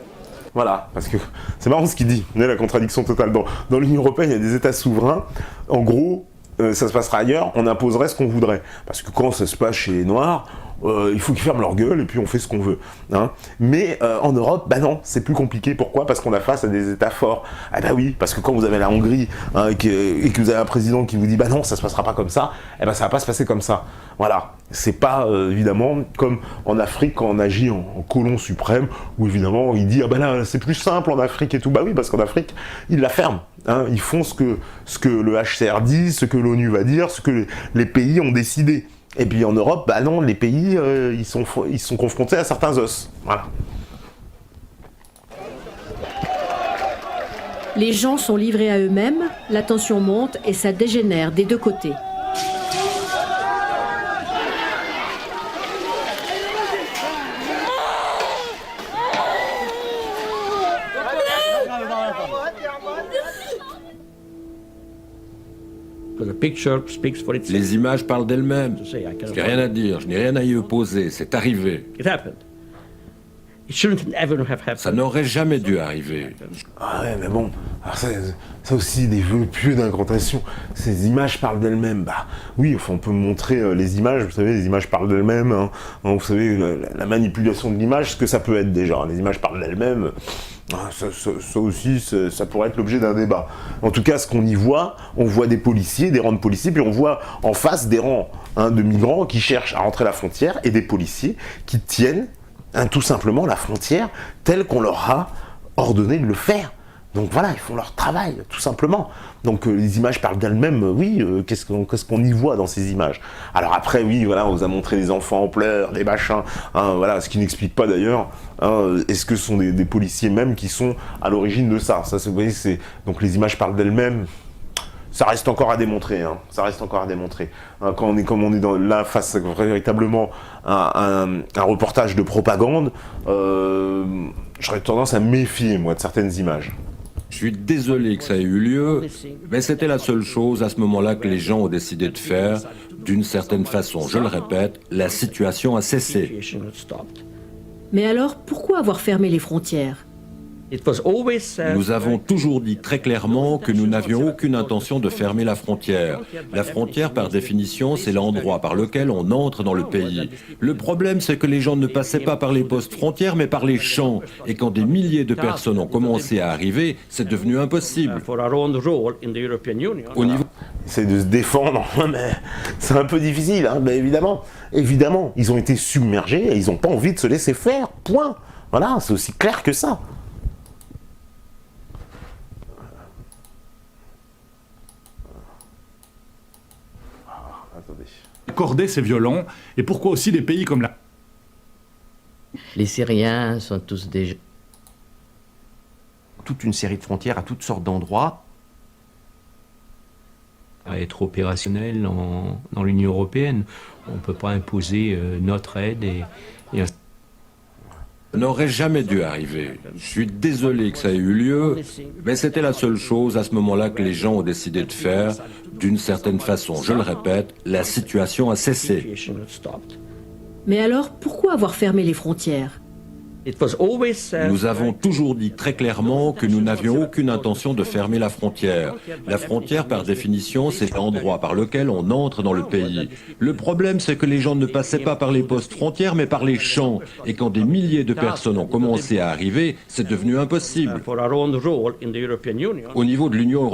Voilà, parce que c'est marrant ce qu'il dit, on a la contradiction totale. Dans l'Union européenne, il y a des États souverains. En gros, ça se passera ailleurs, on imposerait ce qu'on voudrait. Parce que quand ça se passe chez les Noirs, il faut qu'ils ferment leur gueule et puis on fait ce qu'on veut. Hein. Mais en Europe, bah non, c'est plus compliqué. Pourquoi ? Parce qu'on a face à des États forts. Ah bah oui, parce que quand vous avez la Hongrie hein, et que vous avez un président qui vous dit bah non, ça se passera pas comme ça, eh ben ça va pas se passer comme ça. Voilà. C'est pas évidemment comme en Afrique quand on agit en colon suprême où évidemment il dit ah bah là c'est plus simple en Afrique et tout. Bah oui, parce qu'en Afrique, ils la ferment. Hein. Ils font ce que le HCR dit, ce que l'ONU va dire, ce que les pays ont décidé. Et puis en Europe, bah non, les pays, ils sont confrontés à certains os. Voilà. Les gens sont livrés à eux-mêmes, la tension monte et ça dégénère des deux côtés. Les images parlent d'elles-mêmes. Je n'ai rien à dire, je n'ai rien à y opposer, c'est arrivé. Ça n'aurait jamais dû arriver. Ah ouais, mais bon, alors ça aussi, des vœux pieux d'incantation. Ces images parlent d'elles-mêmes. Bah oui, enfin, on peut montrer les images, vous savez, les images parlent d'elles-mêmes. Hein. Vous savez, la manipulation de l'image, ce que ça peut être déjà. Les images parlent d'elles-mêmes. Ça aussi, ça pourrait être l'objet d'un débat. En tout cas, ce qu'on y voit, on voit des policiers, des rangs de policiers, puis on voit en face des rangs de migrants qui cherchent à rentrer à la frontière et des policiers qui tiennent tout simplement la frontière telle qu'on leur a ordonné de le faire. Donc voilà, ils font leur travail, tout simplement. Donc les images parlent d'elles-mêmes, oui, qu'est-ce qu'on y voit dans ces images ? Alors après, oui, voilà, on vous a montré des enfants en pleurs, des machins, hein, voilà, ce qui n'explique pas d'ailleurs, hein, est-ce que ce sont des policiers même qui sont à l'origine de ça ? Ça, vous voyez, donc les images parlent d'elles-mêmes. Ça reste encore à démontrer, hein. Ça reste encore à démontrer. Hein, comme on est là face à véritablement un reportage de propagande, j'aurais tendance à me méfier, moi, de certaines images. Je suis désolé que ça ait eu lieu, mais c'était la seule chose à ce moment-là que les gens ont décidé de faire. D'une certaine façon, je le répète, la situation a cessé. Mais alors, pourquoi avoir fermé les frontières ? Nous avons toujours dit très clairement que nous n'avions aucune intention de fermer la frontière. La frontière, par définition, c'est l'endroit par lequel on entre dans le pays. Le problème, c'est que les gens ne passaient pas par les postes frontières, mais par les champs. Et quand des milliers de personnes ont commencé à arriver, c'est devenu impossible. Au niveau... Essaye de se défendre, mais c'est un peu difficile, hein. Mais évidemment, ils ont été submergés et ils n'ont pas envie de se laisser faire, point. Voilà, c'est aussi clair que ça. Accorder ces violons, et pourquoi aussi des pays comme la... Les Syriens sont tous des... Toute une série de frontières à toutes sortes d'endroits. À être opérationnel dans l'Union européenne. On ne peut pas imposer notre aide et n'aurait jamais dû arriver. Je suis désolé que ça ait eu lieu, mais c'était la seule chose à ce moment-là que les gens ont décidé de faire. D'une certaine façon, je le répète, la situation a cessé. Mais alors, pourquoi avoir fermé les frontières ? Nous avons toujours dit très clairement que nous n'avions aucune intention de fermer la frontière. La frontière, par définition, c'est l'endroit par lequel on entre dans le pays. Le problème, c'est que les gens ne passaient pas par les postes frontières, mais par les champs. Et quand des milliers de personnes ont commencé à arriver, c'est devenu impossible. Au niveau de l'Union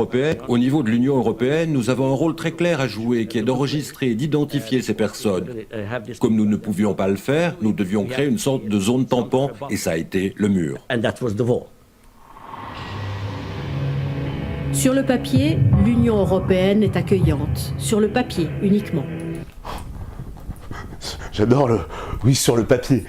européenne, nous avons un rôle très clair à jouer, qui est d'enregistrer et d'identifier ces personnes. Comme nous ne pouvions pas le faire, nous devions créer une sorte de zone tampon. Et ça a été le mur. Sur le papier, l'Union européenne est accueillante. Sur le papier uniquement. J'adore le... Oui, sur le papier.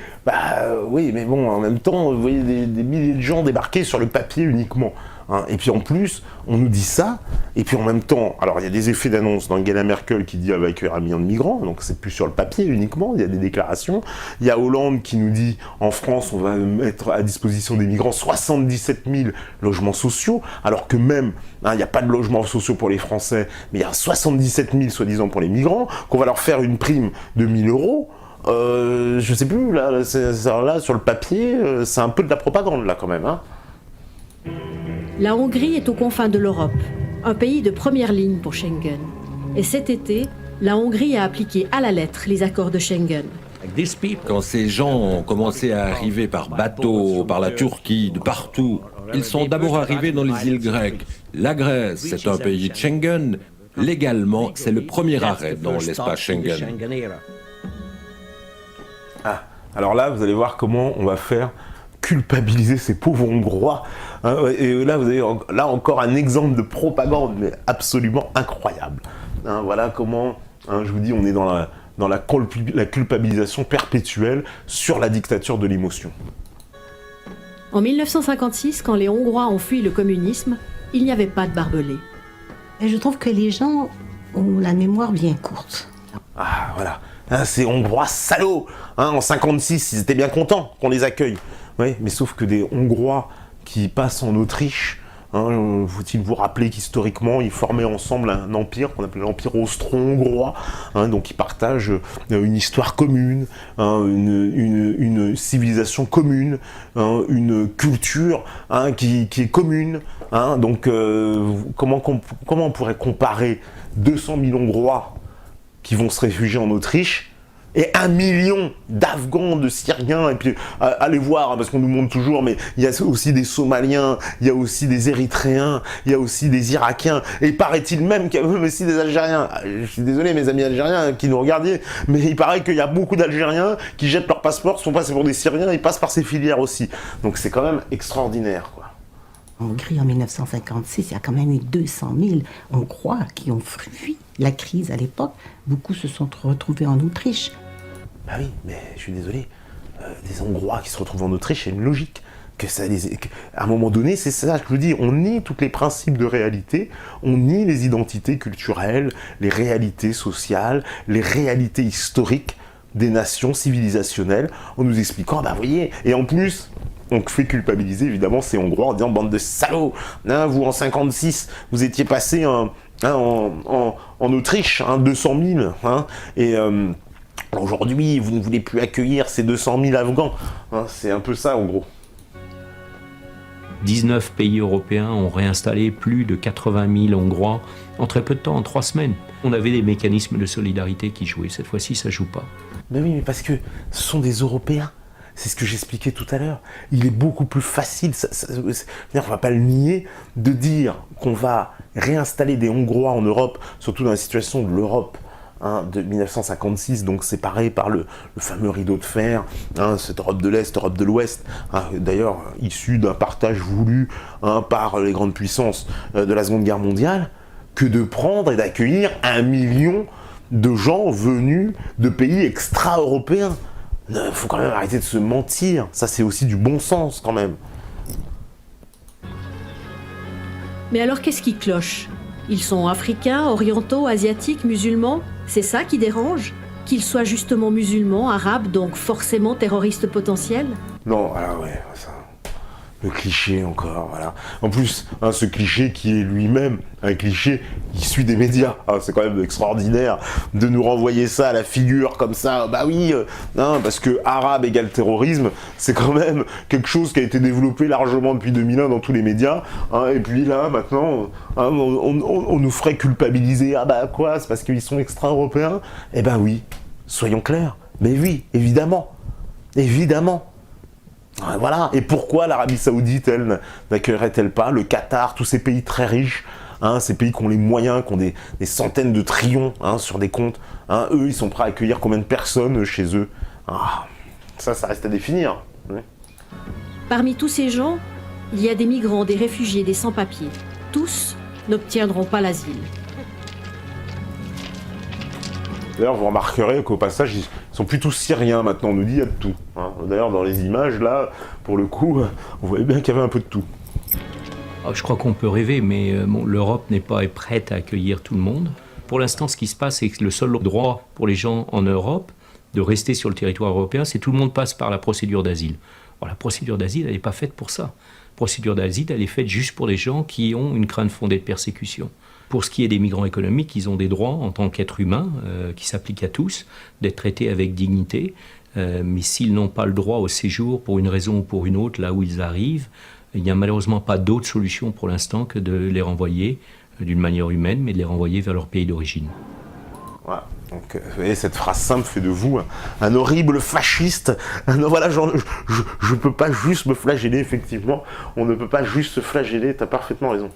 Oui, mais bon, en même temps, vous voyez des milliers de gens débarquer sur le papier uniquement. Hein. Et puis en plus, on nous dit ça, et puis en même temps, alors il y a des effets d'annonce d'Angela Merkel qui dit accueillir 1 million de migrants, donc c'est plus sur le papier uniquement, il y a des déclarations. Il y a Hollande qui nous dit, en France, on va mettre à disposition des migrants 77 000 logements sociaux, alors que même, il n'y a pas de logements sociaux pour les Français, mais il y a 77 000 soi-disant pour les migrants, qu'on va leur faire une prime de 1 000 €. Je sais plus, là, sur le papier, c'est un peu de la propagande, là, quand même, hein. La Hongrie est aux confins de l'Europe, un pays de première ligne pour Schengen. Et cet été, la Hongrie a appliqué à la lettre les accords de Schengen. Quand ces gens ont commencé à arriver par bateau, par la Turquie, de partout, ils sont d'abord arrivés dans les îles grecques. La Grèce, c'est un pays de Schengen. Légalement, c'est le premier arrêt dans l'espace Schengen. Ah, alors là, vous allez voir comment on va faire culpabiliser ces pauvres Hongrois. Hein, et là, vous avez là encore un exemple de propagande, mais absolument incroyable. Hein, voilà comment, hein, je vous dis, on est dans la culpabilisation perpétuelle sur la dictature de l'émotion. En 1956, quand les Hongrois ont fui le communisme, il n'y avait pas de barbelés. Et je trouve que les gens ont la mémoire bien courte. Ah, voilà. Hein, ces Hongrois salauds. Hein, en 56, ils étaient bien contents qu'on les accueille. Oui, mais sauf que des Hongrois qui passent en Autriche, hein, faut-il vous rappeler qu'historiquement, ils formaient ensemble un empire qu'on appelait l'empire austro-hongrois, hein, donc ils partagent une histoire commune, hein, une civilisation commune, hein, une culture, hein, qui est commune. Hein, donc comment on pourrait comparer 200 000 Hongrois qui vont se réfugier en Autriche et 1 million d'Afghans, de Syriens, et puis allez voir, hein, parce qu'on nous montre toujours, mais il y a aussi des Somaliens, il y a aussi des Érythréens, il y a aussi des Irakiens, et paraît-il même qu'il y a aussi des Algériens. Je suis désolé mes amis algériens qui nous regardiez, mais il paraît qu'il y a beaucoup d'Algériens qui jettent leur passeport, sont passés pour des Syriens, ils passent par ces filières aussi. Donc c'est quand même extraordinaire, quoi. En Hongrie, en 1956, il y a quand même eu 200 000 Hongrois qui ont fui la crise à l'époque. Beaucoup se sont retrouvés en Autriche. Bah oui, mais je suis désolé. Des Hongrois qui se retrouvent en Autriche, c'est une logique. À un moment donné, c'est ça que je vous dis, on nie tous les principes de réalité, on nie les identités culturelles, les réalités sociales, les réalités historiques des nations civilisationnelles, en nous expliquant, bah vous voyez, et en plus... On fait culpabiliser évidemment ces Hongrois en disant bande de salauds. Hein, vous en 56, vous étiez passé en Autriche, 200 000. Hein, et aujourd'hui, vous ne voulez plus accueillir ces 200 000 Afghans. Hein, c'est un peu ça en gros. 19 pays européens ont réinstallé plus de 80 000 Hongrois en très peu de temps, en 3 semaines. On avait des mécanismes de solidarité qui jouaient. Cette fois-ci, ça ne joue pas. Ben oui, mais parce que ce sont des Européens. C'est ce que j'expliquais tout à l'heure. Il est beaucoup plus facile, on ne va pas le nier, de dire qu'on va réinstaller des Hongrois en Europe, surtout dans la situation de l'Europe de 1956, donc séparée par le fameux rideau de fer, cette Europe de l'Est, Europe de l'Ouest, d'ailleurs issue d'un partage voulu par les grandes puissances de la Seconde Guerre mondiale, que de prendre et d'accueillir 1 million de gens venus de pays extra-européens. Il faut quand même arrêter de se mentir, ça c'est aussi du bon sens quand même. Mais alors qu'est-ce qui cloche? Ils sont africains, orientaux, asiatiques, musulmans? C'est ça qui dérange? Qu'ils soient justement musulmans, arabes, donc forcément terroristes potentiels? Non, alors ouais, ça... Le cliché encore, voilà. En plus, ce cliché qui est lui-même un cliché issu des médias. C'est quand même extraordinaire de nous renvoyer ça à la figure comme ça. Bah oui, parce que arabe égale terrorisme, c'est quand même quelque chose qui a été développé largement depuis 2001 dans tous les médias. Et puis là, maintenant, on nous ferait culpabiliser. Ah bah quoi, c'est parce qu'ils sont extra-européens? Eh ben oui, soyons clairs. Mais oui, évidemment. Évidemment. Voilà, et pourquoi l'Arabie Saoudite, elle, n'accueillerait-elle pas le Qatar, tous ces pays très riches, ces pays qui ont les moyens, qui ont des centaines de trillions sur des comptes, eux, ils sont prêts à accueillir combien de personnes chez eux? Ça reste à définir. Ouais. Parmi tous ces gens, il y a des migrants, des réfugiés, des sans-papiers. Tous n'obtiendront pas l'asile. D'ailleurs, vous remarquerez qu'au passage, ils sont plutôt syriens maintenant, on nous dit il y a de tout. D'ailleurs, dans les images, là, pour le coup, on voyait bien qu'il y avait un peu de tout. Je crois qu'on peut rêver, mais l'Europe n'est pas prête à accueillir tout le monde. Pour l'instant, ce qui se passe, c'est que le seul droit pour les gens en Europe de rester sur le territoire européen, c'est tout le monde passe par la procédure d'asile. Alors, la procédure d'asile, elle n'est pas faite pour ça. La procédure d'asile, elle est faite juste pour les gens qui ont une crainte fondée de persécution. Pour ce qui est des migrants économiques, ils ont des droits en tant qu'êtres humains qui s'appliquent à tous, d'être traités avec dignité. Mais s'ils n'ont pas le droit au séjour pour une raison ou pour une autre, là où ils arrivent, il n'y a malheureusement pas d'autre solution pour l'instant que de les renvoyer d'une manière humaine, mais de les renvoyer vers leur pays d'origine. Voilà. Donc, vous voyez, cette phrase simple fait de vous un horrible fasciste. Voilà, je ne peux pas juste me flageller, effectivement. On ne peut pas juste se flageller, tu as parfaitement raison.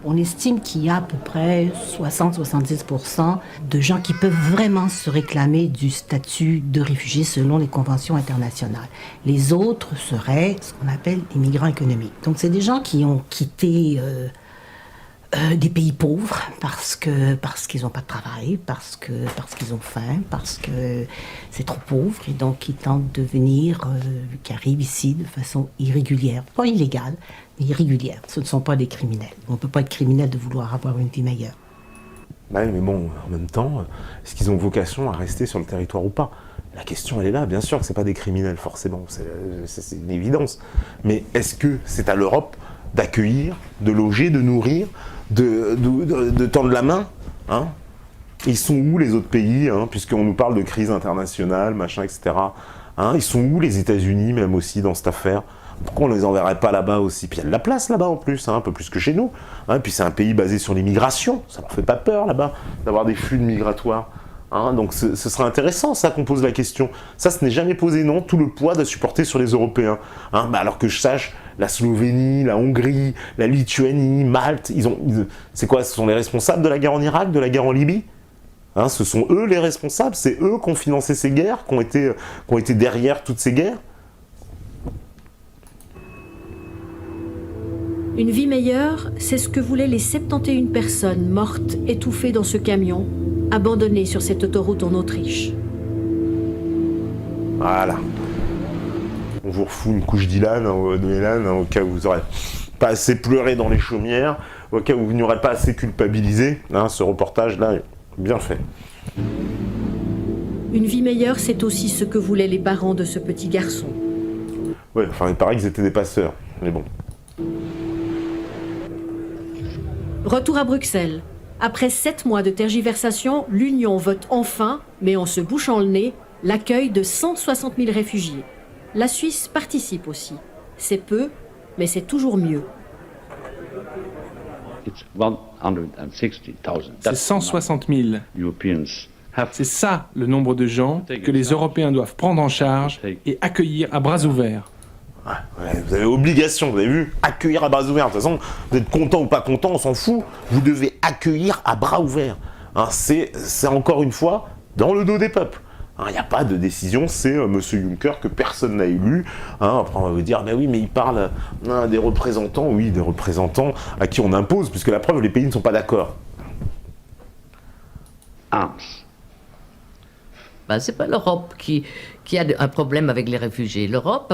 On estime qu'il y a à peu près 60-70% de gens qui peuvent vraiment se réclamer du statut de réfugié selon les conventions internationales. Les autres seraient ce qu'on appelle des migrants économiques. Donc c'est des gens qui ont quitté des pays pauvres parce qu'ils n'ont pas de travail, parce qu'ils ont faim, parce que c'est trop pauvre et donc ils tentent de venir, qui arrivent ici de façon irrégulière, pas illégale, mais irrégulière. Ce ne sont pas des criminels. On ne peut pas être criminel de vouloir avoir une vie meilleure. Ouais, mais bon, en même temps, est-ce qu'ils ont vocation à rester sur le territoire ou pas? La question, elle est là. Bien sûr que ce n'est pas des criminels, forcément. C'est une évidence. Mais est-ce que c'est à l'Europe d'accueillir, de loger, de nourrir, de tendre la main, Ils sont où les autres pays, puisqu'on nous parle de crise internationale, machin, etc. Ils sont où les États-Unis, même aussi, dans cette affaire? Pourquoi on ne les enverrait pas là-bas aussi? Puis il y a de la place là-bas en plus, un peu plus que chez nous. Puis c'est un pays basé sur l'immigration, ça leur fait pas peur là-bas d'avoir des flux migratoires. Donc ce serait intéressant ça qu'on pose la question. Ça, ce n'est jamais posé, non? Tout le poids de supporter sur les Européens. Alors que je sache, la Slovénie, la Hongrie, la Lituanie, Malte, c'est quoi? Ce sont les responsables de la guerre en Irak, de la guerre en Libye? Ce sont eux les responsables, c'est eux qui ont financé ces guerres, qui ont été derrière toutes ces guerres. Une vie meilleure, c'est ce que voulaient les 71 personnes mortes, étouffées dans ce camion, abandonnées sur cette autoroute en Autriche. Voilà. On vous refout une couche d'Ilan, au cas où vous n'aurez pas assez pleuré dans les chaumières, au cas où vous n'aurez pas assez culpabilisé. Ce reportage-là est bien fait. Une vie meilleure, c'est aussi ce que voulaient les parents de ce petit garçon. Ouais, enfin, il paraît qu'ils étaient des passeurs, mais bon. Retour à Bruxelles. Après 7 mois de tergiversation, l'Union vote enfin, mais en se bouchant le nez, l'accueil de 160 000 réfugiés. La Suisse participe aussi. C'est peu, mais c'est toujours mieux. C'est 160 000. C'est ça le nombre de gens que les Européens doivent prendre en charge et accueillir à bras ouverts. Ouais, vous avez obligation, vous avez vu, accueillir à bras ouverts. De toute façon, vous êtes content ou pas content, on s'en fout. Vous devez accueillir à bras ouverts. Hein, c'est encore une fois dans le dos des peuples. Il n'y a pas de décision, c'est M. Juncker que personne n'a élu. Après, on va vous dire, mais oui, mais il parle des représentants, oui, des représentants à qui on impose, puisque la preuve, les pays ne sont pas d'accord. C'est pas l'Europe qui a un problème avec les réfugiés. L'Europe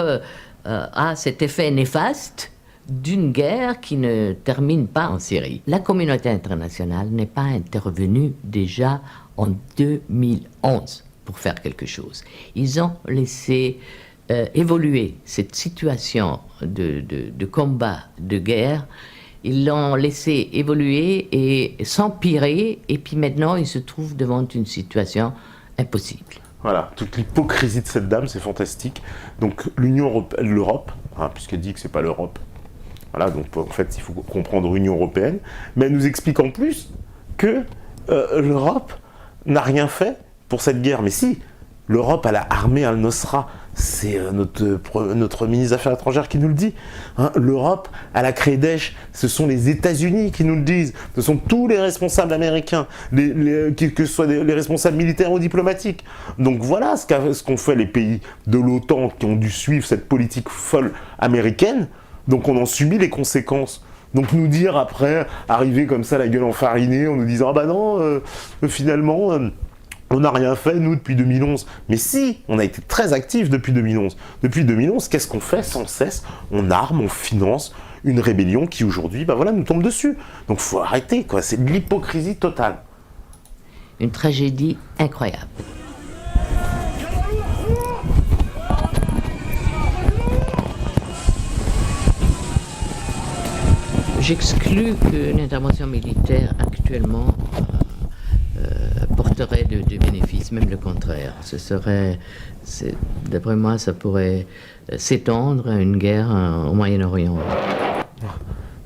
a cet effet néfaste d'une guerre qui ne termine pas en Syrie. La communauté internationale n'est pas intervenue déjà en 2011 pour faire quelque chose. Ils ont laissé évoluer cette situation de combat, de guerre. Ils l'ont laissé évoluer et s'empirer, et puis maintenant ils se trouvent devant une situation impossible. Voilà, toute l'hypocrisie de cette dame, c'est fantastique. Donc l'Union européenne, l'Europe, puisqu'elle dit que c'est pas l'Europe, voilà, donc en fait il faut comprendre l'Union européenne, mais elle nous explique en plus que l'Europe n'a rien fait pour cette guerre. Mais si, l'Europe, elle a armé Al-Nosra. C'est notre ministre des Affaires étrangères qui nous le dit. L'Europe, elle a créé Daesh. Ce sont les États-Unis qui nous le disent. Ce sont tous les responsables américains, que ce soit les responsables militaires ou diplomatiques. Donc voilà ce qu'ont fait les pays de l'OTAN qui ont dû suivre cette politique folle américaine. Donc on en subit les conséquences. Donc nous dire après, arriver comme ça la gueule enfarinée en nous disant « Ah bah non, finalement... on n'a rien fait, nous, depuis 2011. » Mais si, on a été très actifs depuis 2011. Depuis 2011, qu'est-ce qu'on fait sans cesse? On arme, on finance une rébellion qui, aujourd'hui, nous tombe dessus. Donc, faut arrêter, quoi. C'est de l'hypocrisie totale. Une tragédie incroyable. J'exclus qu'une intervention militaire actuellement porterait de bénéfices, même le contraire. D'après moi, ça pourrait s'étendre à une guerre au Moyen-Orient.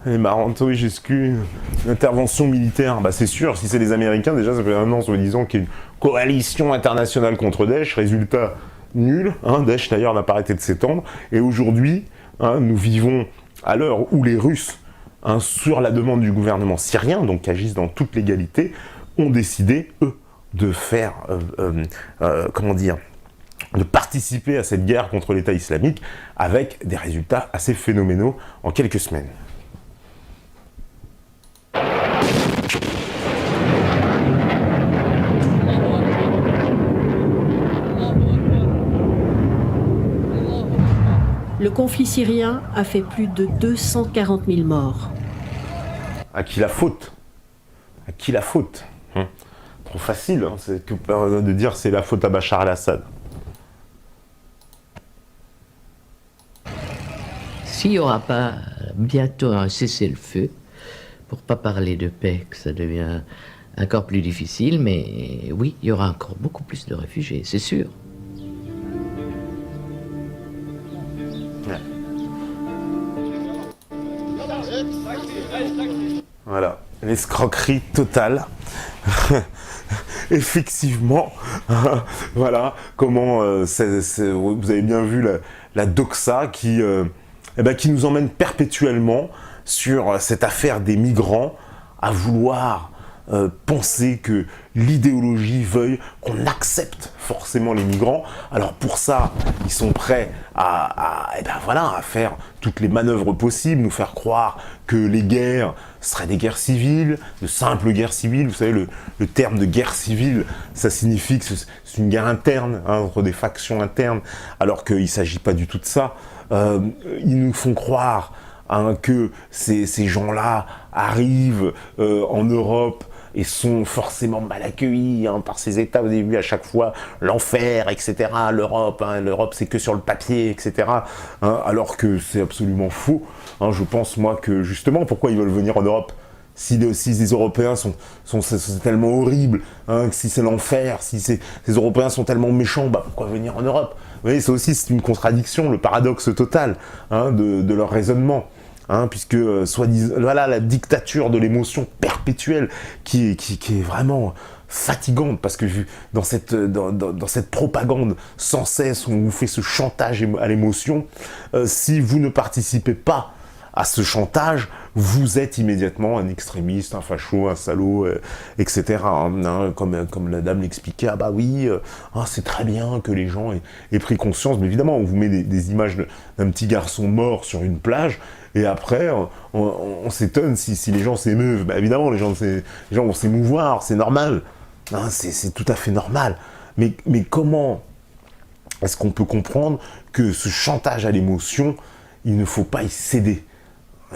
Elle est marrante, oui, j'exclus une intervention militaire. C'est sûr, si c'est les Américains, déjà, ça fait un an, soi-disant, qu'il y a une coalition internationale contre Daesh. Résultat, nul. Daesh, d'ailleurs, n'a pas arrêté de s'étendre. Et aujourd'hui, nous vivons à l'heure où les Russes, sur la demande du gouvernement syrien, donc qui agissent dans toute légalité, ont décidé, eux, de faire, de participer à cette guerre contre l'État islamique avec des résultats assez phénoménaux en quelques semaines. Le conflit syrien a fait plus de 240 000 morts. À qui la faute? À qui la faute? Trop facile, c'est de dire c'est la faute à Bachar el-Assad. S'il n'y aura pas bientôt un cessez-le-feu, pour ne pas parler de paix, que ça devient encore plus difficile, mais oui, il y aura encore beaucoup plus de réfugiés, c'est sûr. Voilà, l'escroquerie totale. Effectivement, voilà comment vous avez bien vu la doxa qui nous emmène perpétuellement sur cette affaire des migrants à vouloir penser que l'idéologie veuille qu'on accepte forcément les migrants. Alors pour ça, ils sont prêts à faire toutes les manœuvres possibles, nous faire croire que les guerres seraient des guerres civiles, de simples guerres civiles. Vous savez, le terme de guerre civile, ça signifie que c'est une guerre interne, entre des factions internes, alors qu'il ne s'agit pas du tout de ça. Ils nous font croire que ces gens-là arrivent en Europe et sont forcément mal accueillis par ces États au début, à chaque fois, l'enfer, etc. L'Europe, l'Europe c'est que sur le papier, etc. Alors que c'est absolument faux. Je pense, moi, que justement, pourquoi ils veulent venir en Europe? si les Européens c'est tellement horrible, hein, si c'est l'enfer, si les Européens sont tellement méchants, bah pourquoi venir en Europe? Vous voyez, ça aussi c'est une contradiction, le paradoxe total, hein, de leur raisonnement. Hein, puisque soi-disant, voilà, la dictature de l'émotion perpétuelle qui est vraiment fatigante, parce que dans cette propagande sans cesse où on vous fait ce chantage à l'émotion, si vous ne participez pas à ce chantage, vous êtes immédiatement un extrémiste, un facho, un salaud, etc. Hein, comme la dame l'expliquait, ah bah oui, c'est très bien que les gens aient pris conscience, mais évidemment on vous met des images d'un petit garçon mort sur une plage, et après on s'étonne si les gens s'émeuvent. Bah évidemment les gens vont s'émouvoir, c'est normal, hein, c'est tout à fait normal, mais comment est-ce qu'on peut comprendre que ce chantage à l'émotion, il ne faut pas y céder?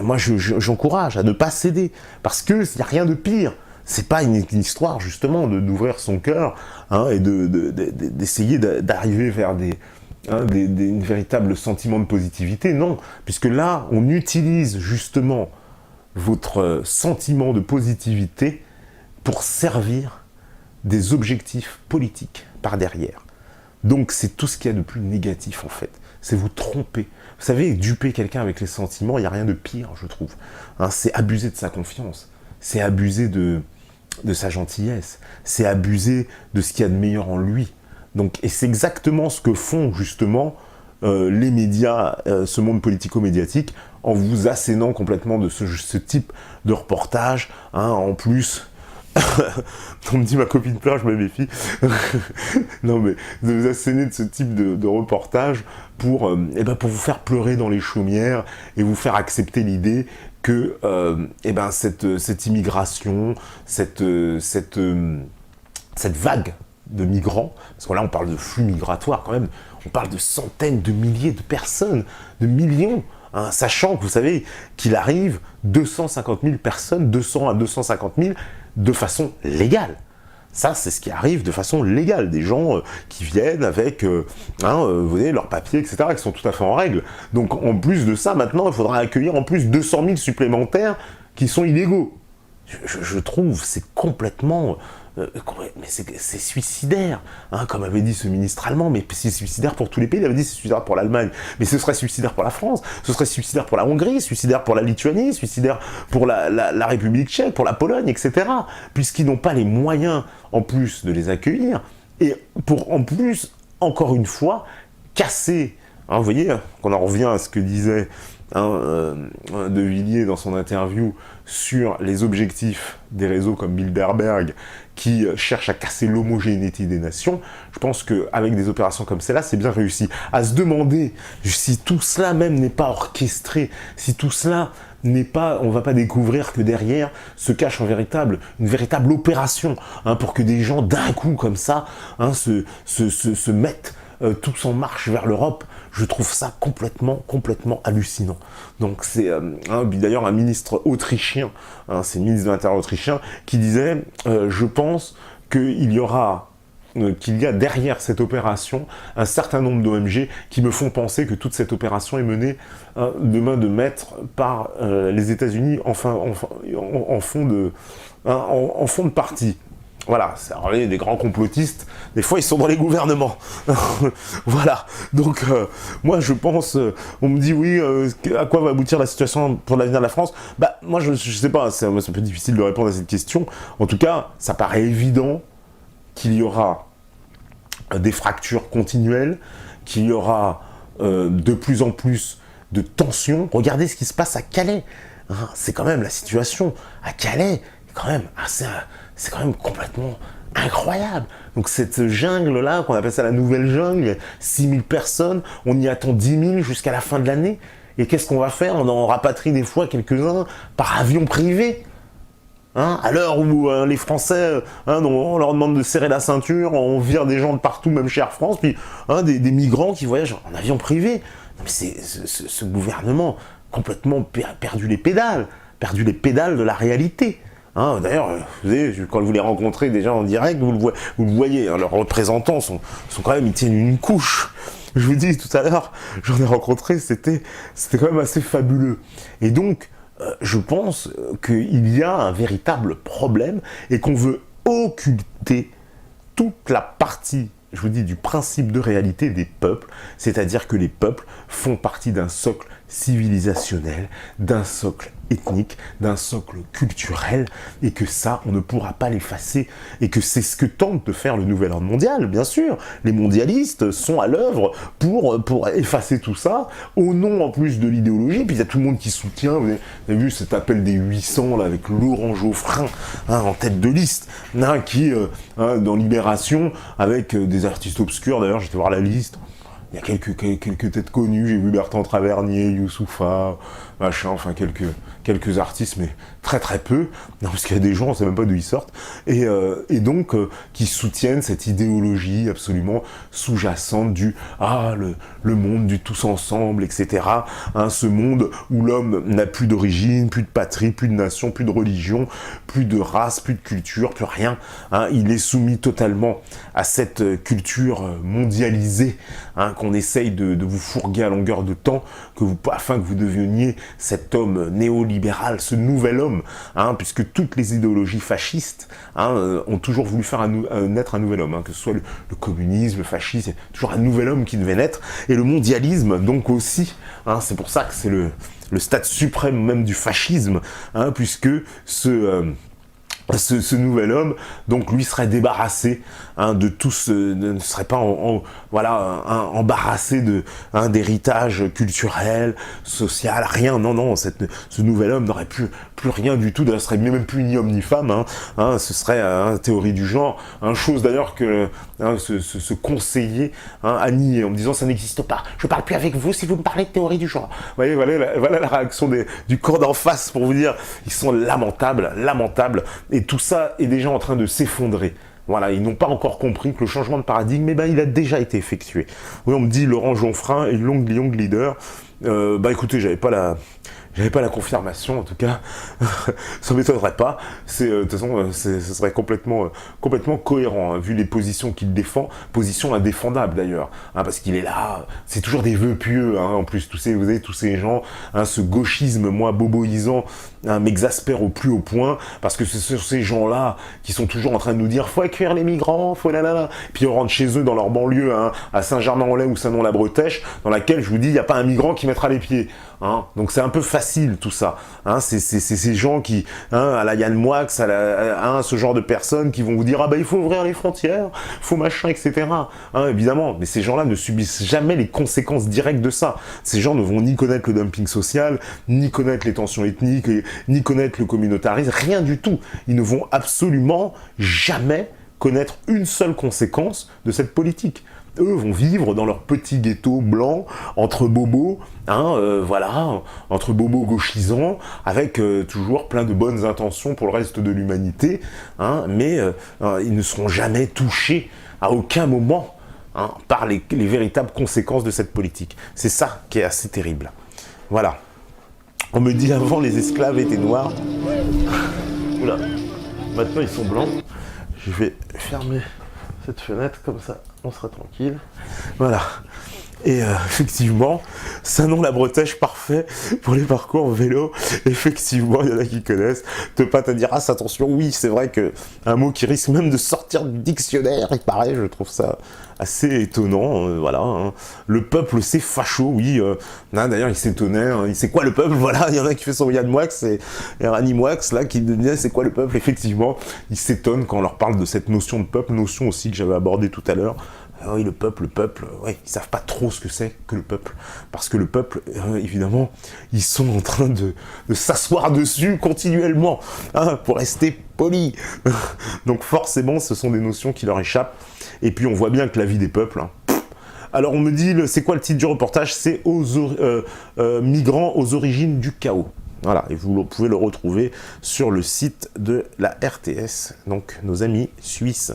Moi, j'encourage à ne pas céder, parce que il n'y a rien de pire. C'est pas une histoire, justement, d'ouvrir son cœur, hein, et d'essayer d'arriver vers un véritable sentiment de positivité. Non, puisque là, on utilise justement votre sentiment de positivité pour servir des objectifs politiques par derrière. Donc, c'est tout ce qu'il y a de plus négatif, en fait. C'est vous tromper. Vous savez, duper quelqu'un avec les sentiments, il n'y a rien de pire, je trouve. Hein, c'est abuser de sa confiance. C'est abuser de sa gentillesse. C'est abuser de ce qu'il y a de meilleur en lui. Donc, et c'est exactement ce que font, justement, les médias, ce monde politico-médiatique, en vous assénant complètement de ce type de reportage. Hein, en plus... On me dit ma copine pleure, je me méfie. Non mais de vous asséner de ce type de reportage pour vous faire pleurer dans les chaumières et vous faire accepter l'idée que cette immigration, cette vague de migrants, parce que là on parle de flux migratoires quand même, on parle de centaines de milliers de personnes, de millions, hein, sachant que vous savez qu'il arrive 250 000 personnes, 200 à 250 000 de façon légale. Ça, c'est ce qui arrive de façon légale. Des gens qui viennent avec vous voyez, leurs papiers, etc., qui sont tout à fait en règle. Donc, en plus de ça, maintenant, il faudra accueillir en plus 200 000 supplémentaires qui sont illégaux. Je trouve, c'est complètement... mais c'est suicidaire, hein, comme avait dit ce ministre allemand, mais c'est suicidaire pour tous les pays. Il avait dit c'est suicidaire pour l'Allemagne, mais ce serait suicidaire pour la France, ce serait suicidaire pour la Hongrie, suicidaire pour la Lituanie, suicidaire pour la République tchèque, pour la Pologne, etc. Puisqu'ils n'ont pas les moyens, en plus, de les accueillir, et pour, en plus, encore une fois, casser, hein, vous voyez, qu'on en revient à ce que disait De Villiers dans son interview sur les objectifs des réseaux comme Bilderberg qui cherchent à casser l'homogénéité des nations. Je pense qu'avec des opérations comme celle-là, c'est bien réussi. À se demander si tout cela même n'est pas orchestré, si tout cela n'est pas, on ne va pas découvrir que derrière se cache une véritable opération, hein, pour que des gens d'un coup comme ça, hein, se mettent tous en marche vers l'Europe. Je trouve ça complètement hallucinant. Donc c'est d'ailleurs un ministre autrichien, hein, c'est le ministre de l'Intérieur autrichien, qui disait je pense qu'il y a derrière cette opération un certain nombre d'ONG qui me font penser que toute cette opération est menée de main de maître par les États-Unis en fond de partie. Voilà, alors, des grands complotistes, des fois ils sont dans les gouvernements. Voilà, donc moi je pense, on me dit oui, à quoi va aboutir la situation pour l'avenir de la France? Bah moi je sais pas, c'est un peu difficile de répondre à cette question. En tout cas, ça paraît évident qu'il y aura des fractures continuelles, qu'il y aura de plus en plus de tensions. Regardez ce qui se passe à Calais. Hein, c'est quand même la situation à Calais, quand même c'est quand même complètement incroyable. Donc cette jungle-là, qu'on appelle ça la nouvelle jungle, 6 000 personnes, on y attend 10 000 jusqu'à la fin de l'année. Et qu'est-ce qu'on va faire? On en rapatrie des fois quelques-uns par avion privé. Hein, à l'heure où les Français, on leur demande de serrer la ceinture, on vire des gens de partout, même chez Air France, puis des migrants qui voyagent en avion privé. Mais c'est ce gouvernement complètement perdu les pédales de la réalité. Hein, d'ailleurs, vous savez, quand vous les rencontrez déjà en direct, vous le voyez, hein, leurs représentants sont quand même, ils tiennent une couche. Je vous dis tout à l'heure, j'en ai rencontré, c'était quand même assez fabuleux. Et donc, je pense qu'il y a un véritable problème et qu'on veut occulter toute la partie, je vous dis, du principe de réalité des peuples, c'est-à-dire que les peuples font partie d'un socle civilisationnel, d'un socle ethnique, d'un socle culturel, et que ça, on ne pourra pas l'effacer, et que c'est ce que tente de faire le nouvel ordre mondial, bien sûr. Les mondialistes sont à l'œuvre pour effacer tout ça, au nom en plus de l'idéologie, puis il y a tout le monde qui soutient, vous avez vu cet appel des 800, là, avec Laurent Geoffrin, en tête de liste, qui, dans Libération, avec des artistes obscurs, d'ailleurs, j'étais voir la liste. Il y a quelques têtes connues, j'ai vu Bertrand Tavernier, Youssoupha, machin, enfin quelques artistes, mais très très peu, non, parce qu'il y a des gens, on ne sait même pas d'où ils sortent, et donc qui soutiennent cette idéologie absolument sous-jacente du « Ah, le monde du tous ensemble, etc. » Ce monde où l'homme n'a plus d'origine, plus de patrie, plus de nation, plus de religion, plus de race, plus de culture, plus rien. Il est soumis totalement à cette culture mondialisée qu'on essaye de vous fourguer à longueur de temps, afin que vous deveniez cet homme néolibéral, ce nouvel homme, puisque toutes les idéologies fascistes ont toujours voulu faire naître un nouvel homme, que ce soit le communisme, le fascisme, c'est toujours un nouvel homme qui devait naître, et le mondialisme donc aussi, c'est pour ça que c'est le stade suprême même du fascisme, puisque ce nouvel homme, donc lui serait débarrassé de tout ne serait pas embarrassé d'héritage culturel, social, rien, non, ce nouvel homme n'aurait plus rien du tout, ne serait même plus ni homme ni femme, ce serait théorie du genre, chose d'ailleurs que ce conseiller a nié en me disant ça n'existe pas, je parle plus avec vous si vous me parlez de théorie du genre. Vous voyez, voilà la réaction du corps d'en face pour vous dire, ils sont lamentables, et tout ça est déjà en train de s'effondrer. Voilà, ils n'ont pas encore compris que le changement de paradigme, il a déjà été effectué. Oui, on me dit Laurent Geoffrin est young leader. Écoutez, j'avais pas la confirmation, en tout cas, ça m'étonnerait pas. De toute façon, ce serait complètement cohérent, vu les positions qu'il défend, positions indéfendables d'ailleurs, parce qu'il est là, c'est toujours des vœux pieux, en plus, vous avez tous ces gens, ce gauchisme, boboisant, m'exaspère au plus haut point, parce que ce sont ces gens-là qui sont toujours en train de nous dire « faut accueillir les migrants, faut là », puis on rentre chez eux dans leur banlieue, à Saint-Germain-en-Laye ou Saint-Nom-la-Bretèche, dans laquelle, je vous dis, il n'y a pas un migrant qui mettra les pieds. Donc c'est un peu facile tout ça. C'est ces gens qui, à la Yann Moix, ce genre de personnes qui vont vous dire « Ah il faut ouvrir les frontières, faut machin, etc. » Évidemment, mais ces gens-là ne subissent jamais les conséquences directes de ça. Ces gens ne vont ni connaître le dumping social, ni connaître les tensions ethniques, ni connaître le communautarisme, rien du tout. Ils ne vont absolument jamais connaître une seule conséquence de cette politique. Eux vont vivre dans leur petit ghetto blanc, entre bobos, entre bobos gauchisants, avec toujours plein de bonnes intentions pour le reste de l'humanité, mais ils ne seront jamais touchés à aucun moment par les véritables conséquences de cette politique. C'est ça qui est assez terrible. Voilà. On me dit avant les esclaves étaient noirs. Oula, maintenant ils sont blancs. Je vais fermer cette fenêtre comme ça, on sera tranquille. Voilà. Et effectivement, Saint-Nom-la-Bretèche, parfait pour les parcours vélo. Effectivement, il y en a qui connaissent. Pas te dire, attention, oui, c'est vrai qu'un mot qui risque même de sortir du dictionnaire, il paraît, je trouve ça assez étonnant. Le peuple, c'est facho, oui. D'ailleurs, il s'étonnait. C'est quoi le peuple? Voilà, il y en a qui fait son Yann Moix et Rani Moix, là, qui disait, c'est quoi le peuple? Effectivement, il s'étonne quand on leur parle de cette notion de peuple, notion aussi que j'avais abordée tout à l'heure. Oui, le peuple, ouais, ils savent pas trop ce que c'est que le peuple. Parce que le peuple, évidemment, ils sont en train de s'asseoir dessus continuellement, pour rester polis. Donc forcément, ce sont des notions qui leur échappent. Et puis on voit bien que la vie des peuples... Alors on me dit, c'est quoi le titre du reportage? C'est Migrants aux origines du chaos. Voilà, et vous pouvez le retrouver sur le site de la RTS, donc nos amis suisses.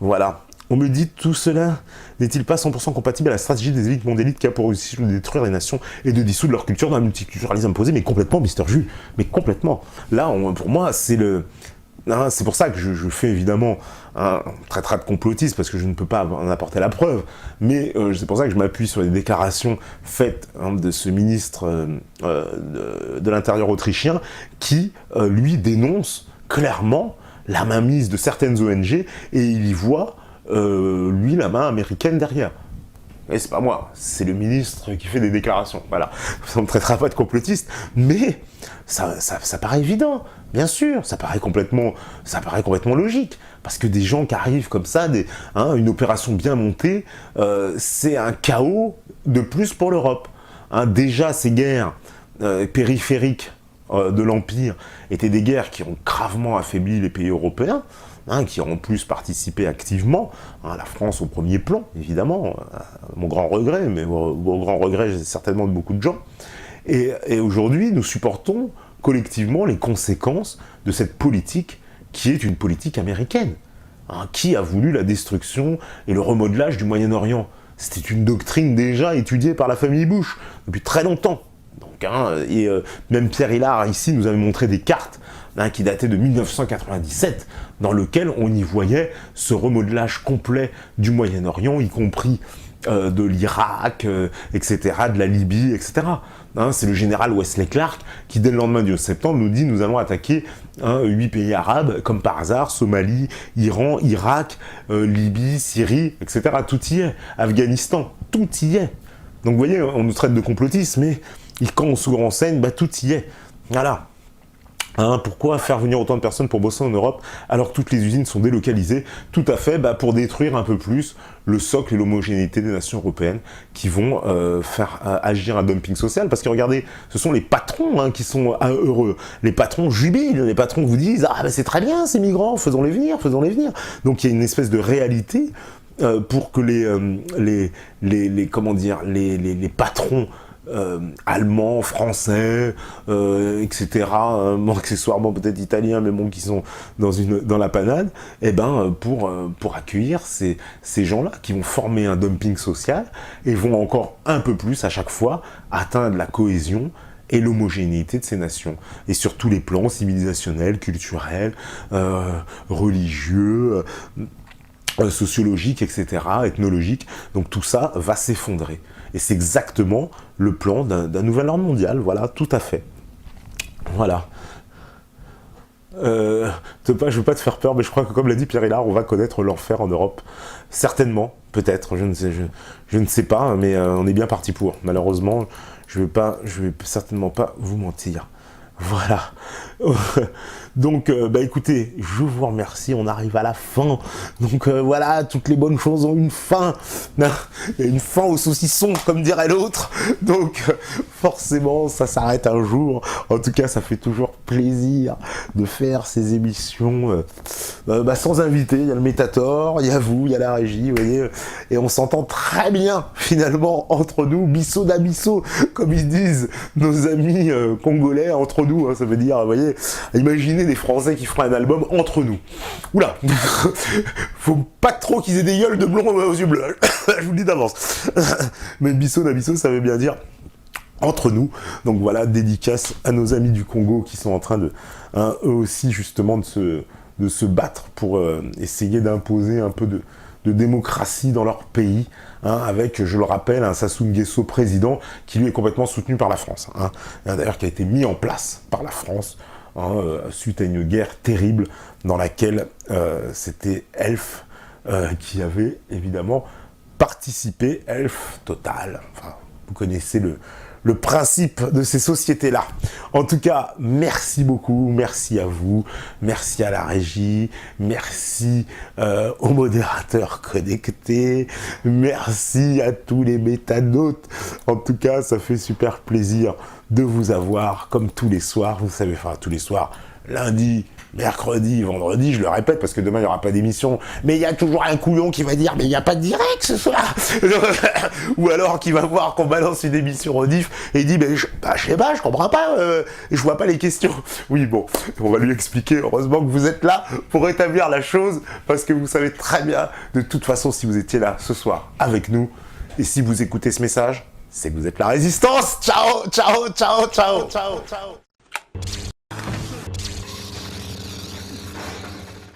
Voilà. On me dit, tout cela n'est-il pas 100% compatible à la stratégie des élites mondialistes qui a pour objectif de détruire les nations et de dissoudre leur culture dans un multiculturalisme imposé? Mais complètement, Mr. Jus, mais complètement. Là, pour moi, c'est Hein, c'est pour ça que je fais évidemment un traitera de complotiste, parce que je ne peux pas en apporter la preuve, mais c'est pour ça que je m'appuie sur les déclarations faites de ce ministre de l'Intérieur autrichien, qui, lui, dénonce clairement la mainmise de certaines ONG, et il y voit, lui, la main américaine derrière. Et c'est pas moi, c'est le ministre qui fait des déclarations, voilà. Ça ne me traitera pas de complotiste, mais ça paraît évident, bien sûr, ça paraît complètement logique, parce que des gens qui arrivent comme ça, une opération bien montée, c'est un chaos de plus pour l'Europe. Déjà, ces guerres périphériques de l'Empire étaient des guerres qui ont gravement affaibli les pays européens, qui ont en plus participé activement, la France au premier plan, évidemment, mon grand regret, mais au grand regret certainement de beaucoup de gens. Et aujourd'hui, nous supportons collectivement les conséquences de cette politique qui est une politique américaine, qui a voulu la destruction et le remodelage du Moyen-Orient. C'était une doctrine déjà étudiée par la famille Bush depuis très longtemps. Donc, même Pierre Hillard, ici, nous avait montré des cartes qui dataient de 1997, dans lequel on y voyait ce remodelage complet du Moyen-Orient, y compris de l'Irak, etc., de la Libye, etc. C'est le général Wesley Clark qui, dès le lendemain du 11 septembre, nous dit « Nous allons attaquer 8 pays arabes, comme par hasard, Somalie, Iran, Irak, Libye, Syrie, etc. » Tout y est. Afghanistan, tout y est. Donc vous voyez, on nous traite de complotistes, mais quand on se renseigne, tout y est. Voilà. Pourquoi faire venir autant de personnes pour bosser en Europe alors que toutes les usines sont délocalisées? Tout à fait pour détruire un peu plus le socle et l'homogénéité des nations européennes qui vont faire agir un dumping social. Parce que regardez, ce sont les patrons qui sont heureux. Les patrons jubilent, les patrons vous disent « Ah c'est très bien ces migrants, faisons-les venir, faisons-les venir ». Donc il y a une espèce de réalité pour que les patrons allemands, français, etc., accessoirement peut-être italiens, mais bon, qui sont dans la panade, pour accueillir ces gens-là qui vont former un dumping social et vont encore un peu plus à chaque fois atteindre la cohésion et l'homogénéité de ces nations, et sur tous les plans civilisationnels, culturels, religieux, sociologiques, etc., ethnologiques. Donc tout ça va s'effondrer. Et c'est exactement le plan d'un nouvel ordre mondial, voilà, tout à fait. Voilà. Je veux pas te faire peur, mais je crois que, comme l'a dit Pierre Hillard, on va connaître l'enfer en Europe. Certainement, peut-être, je ne sais pas, mais on est bien parti pour. Malheureusement, je vais certainement pas vous mentir. Voilà. Donc, écoutez, je vous remercie, on arrive à la fin. Donc voilà, toutes les bonnes choses ont une fin. Il y a une fin au saucisson, comme dirait l'autre. Donc, forcément, ça s'arrête un jour. En tout cas, ça fait toujours plaisir de faire ces émissions sans invité. Il y a le Métator, il y a vous, il y a la régie, vous voyez. Et on s'entend très bien, finalement, entre nous, bisso da bisso, comme ils disent nos amis congolais, entre nous. Ça veut dire, vous voyez, imaginez des Français qui feront un album entre nous. Oula, faut pas trop qu'ils aient des gueules de blond aux yeux bleus, je vous le dis d'avance. Mais bisso da bisso, ça veut bien dire entre nous. Donc voilà, dédicace à nos amis du Congo qui sont en train de, eux aussi justement, de se battre pour essayer d'imposer un peu de démocratie dans leur pays, avec, je le rappelle, un Sassou Nguesso président qui lui est complètement soutenu par la France, d'ailleurs qui a été mis en place par la France suite à une guerre terrible dans laquelle c'était Elf qui avait évidemment participé, Elf Total, enfin, vous connaissez le principe de ces sociétés-là. En tout cas, merci beaucoup, merci à vous, merci à la régie, merci aux modérateurs connectés, merci à tous les métanautes. En tout cas, ça fait super plaisir de vous avoir, comme tous les soirs, vous savez, enfin tous les soirs, lundi, mercredi, vendredi, je le répète parce que demain il n'y aura pas d'émission, mais il y a toujours un couillon qui va dire mais il n'y a pas de direct ce soir ou alors qui va voir qu'on balance une émission rediff et il dit mais je sais pas, je comprends pas, je vois pas les questions. Oui bon, on va lui expliquer, heureusement que vous êtes là pour rétablir la chose, parce que vous savez très bien, de toute façon, si vous étiez là ce soir avec nous, et si vous écoutez ce message, c'est que vous êtes la résistance. Ciao, ciao, ciao, ciao, ciao, ciao.